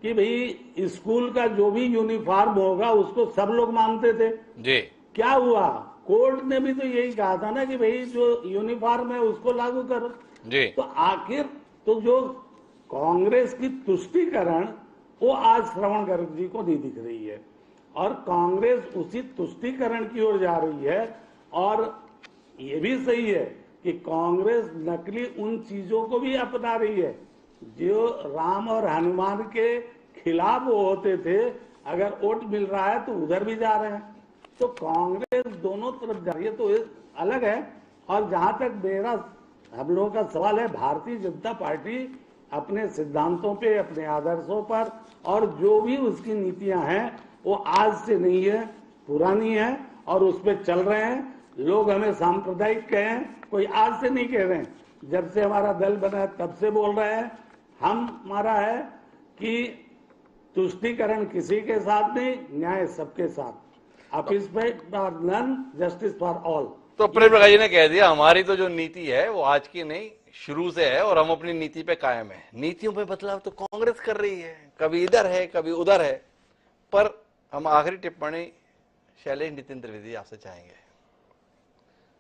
Speaker 5: कि भाई स्कूल का जो भी यूनिफॉर्म होगा उसको सब लोग मानते थे
Speaker 1: जी।
Speaker 5: क्या हुआ? कोर्ट ने भी तो यही कहा था ना कि भाई जो यूनिफॉर्म है उसको लागू करो
Speaker 1: जी।
Speaker 5: तो आखिर तो जो कांग्रेस की तुष्टीकरण वो आज श्रवण गर्ग जी को नहीं दिख रही है और कांग्रेस उसी तुष्टीकरण की ओर जा रही है। और ये भी सही है कि कांग्रेस नकली उन चीजों को भी अपना रही है जो राम और हनुमान के खिलाफ वो होते थे। अगर वोट मिल रहा है तो उधर भी जा रहे हैं, तो कांग्रेस दोनों तरफ जा रही है, तो अलग है। और जहां तक मेरा हम लोगों का सवाल है, भारतीय जनता पार्टी अपने सिद्धांतों पे, अपने आदर्शों पर और जो भी उसकी नीतियां हैं वो आज से नहीं है, पुरानी है और उस पर चल रहे हैं। लोग हमें सांप्रदायिक कहें, कोई आज से नहीं कह रहे हैं, जब से हमारा दल बना है तब से बोल रहे हैं। हमारा है कि तुष्टीकरण किसी के साथ नहीं, न्याय सबके साथ। ऑफिस पे नन, जस्टिस फॉर ऑल।
Speaker 1: तो प्रेम प्रकाश जी ने कह दिया हमारी तो जो नीति है वो आज की नहीं, शुरू से है और हम अपनी नीति पे कायम है। नीतियों पे बदलाव तो कांग्रेस कर रही है, कभी इधर है कभी उधर है। पर हम आखिरी टिप्पणी शैलेश नितिन त्रिवेदी आपसे चाहेंगे।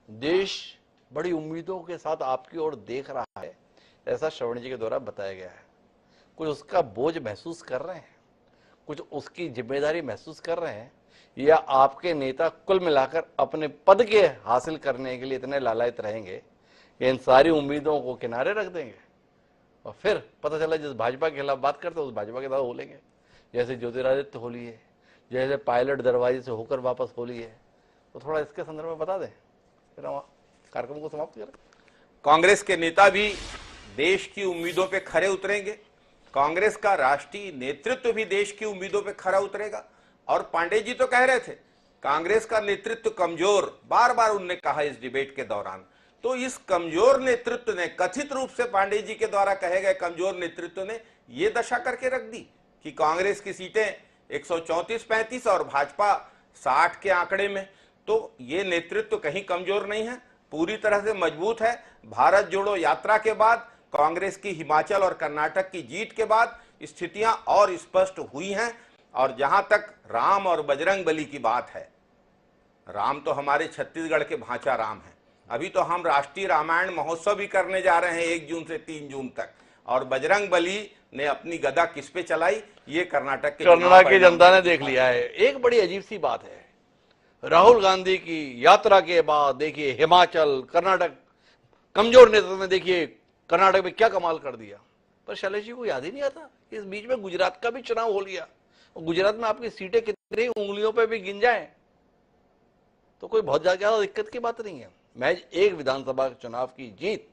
Speaker 1: देश बड़ी उम्मीदों के साथ आपकी ओर देख रहा है, ऐसा श्रवण जी के द्वारा बताया गया है। कुछ उसका बोझ महसूस कर रहे हैं, कुछ उसकी जिम्मेदारी महसूस कर रहे हैं, या आपके नेता कुल मिलाकर अपने पद के हासिल करने के लिए इतने लालायित रहेंगे कि इन सारी उम्मीदों को किनारे रख देंगे और फिर पता चला जिस भाजपा के खिलाफ बात करते उस भाजपा के साथ हो लेंगे, जैसे ज्योतिरादित्य होली है, जैसे पायलट दरवाजे से होकर वापस होली है। तो थोड़ा इसके संदर्भ में बता दें, फिर हम कार्यक्रम को समाप्त करें।
Speaker 4: कांग्रेस के नेता भी देश की उम्मीदों पे खरे उतरेंगे, कांग्रेस का राष्ट्रीय नेतृत्व भी देश की उम्मीदों पे खरा उतरेगा। और पांडे जी तो कह रहे थे कांग्रेस का नेतृत्व कमजोर, बार बार उन्होंने कहा इस डिबेट के दौरान। तो इस कमजोर नेतृत्व ने, कथित रूप से पांडे जी के द्वारा कहे गए कमजोर नेतृत्व ने यह दशा करके रख दी कि कांग्रेस की सीटें 134-35 और भाजपा 60 के आंकड़े में। तो ये नेतृत्व कहीं कमजोर नहीं है, पूरी तरह से मजबूत है। भारत जोड़ो यात्रा के बाद, कांग्रेस की हिमाचल और कर्नाटक की जीत के बाद स्थितियां और स्पष्ट हुई हैं। और जहां तक राम और बजरंग बली की बात है, राम तो हमारे छत्तीसगढ़ के भांचा राम है। अभी तो हम राष्ट्रीय रामायण महोत्सव भी करने जा रहे हैं 1 जून से 3 जून तक। और बजरंग बली ने अपनी गदा किस पे चलाई, ये कर्नाटक
Speaker 1: की जनता ने देख लिया है। एक बड़ी अजीब सी बात है, राहुल गांधी की यात्रा के बाद देखिए हिमाचल, कर्नाटक, कमजोर नेतृत्व ने देखिए कर्नाटक में क्या कमाल कर दिया। पर शैलेश जी को याद ही नहीं आता, इस बीच में गुजरात का भी चुनाव हो लिया। गुजरात में आपकी सीटें कितनी उंगलियों पे भी गिन जाएं तो कोई बहुत ज्यादा दिक्कत की बात नहीं है। महज एक विधानसभा चुनाव की जीत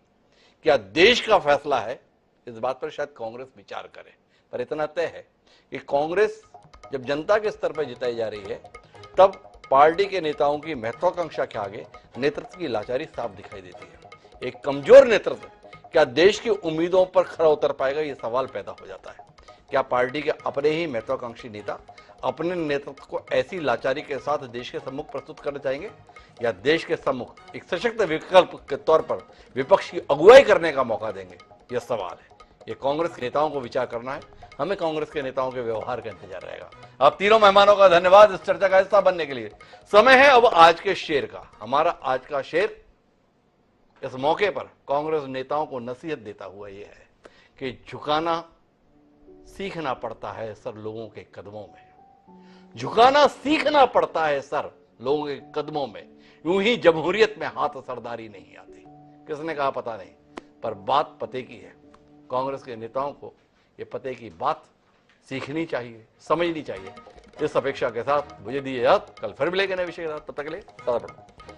Speaker 1: क्या देश का फैसला है, इस बात पर शायद कांग्रेस विचार करे। पर इतना तय है कि कांग्रेस जब जनता के स्तर पर जिताई जा रही है तब पार्टी के नेताओं की महत्वाकांक्षा के आगे नेतृत्व की लाचारी साफ दिखाई देती है। एक कमजोर नेतृत्व क्या देश की उम्मीदों पर खरा उतर पाएगा, यह सवाल पैदा हो जाता है। क्या पार्टी के अपने ही महत्वाकांक्षी नेता अपने नेतृत्व को ऐसी लाचारी के साथ देश के सम्मुख प्रस्तुत करना चाहेंगे, या देश के सम्मुख एक सशक्त विकल्प के तौर पर विपक्ष की अगुवाई करने का मौका देंगे, यह सवाल है। ये कांग्रेस के नेताओं को विचार करना है, हमें कांग्रेस के नेताओं के व्यवहार का इंतजार रहेगा। आप तीनों मेहमानों का धन्यवाद इस चर्चा का हिस्सा बनने के लिए। समय है अब आज के शेर का। हमारा आज का शेर इस मौके पर कांग्रेस नेताओं को नसीहत देता हुआ यह है कि झुकाना सीखना पड़ता है सर लोगों के कदमों में, झुकाना सीखना पड़ता है सर लोगों के कदमों में। यूं ही जमहूरियत में हाथ सरदारी नहीं आती। किसने कहा पता नहीं, पर बात पते की है। कांग्रेस के नेताओं को ये पते की बात सीखनी चाहिए, समझनी चाहिए। इस अपेक्षा के साथ मुझे दीजिए इजाजत, कल फिर मिलेंगे नए विषय के साथ। तब तक के लिए सदा प्रणाम।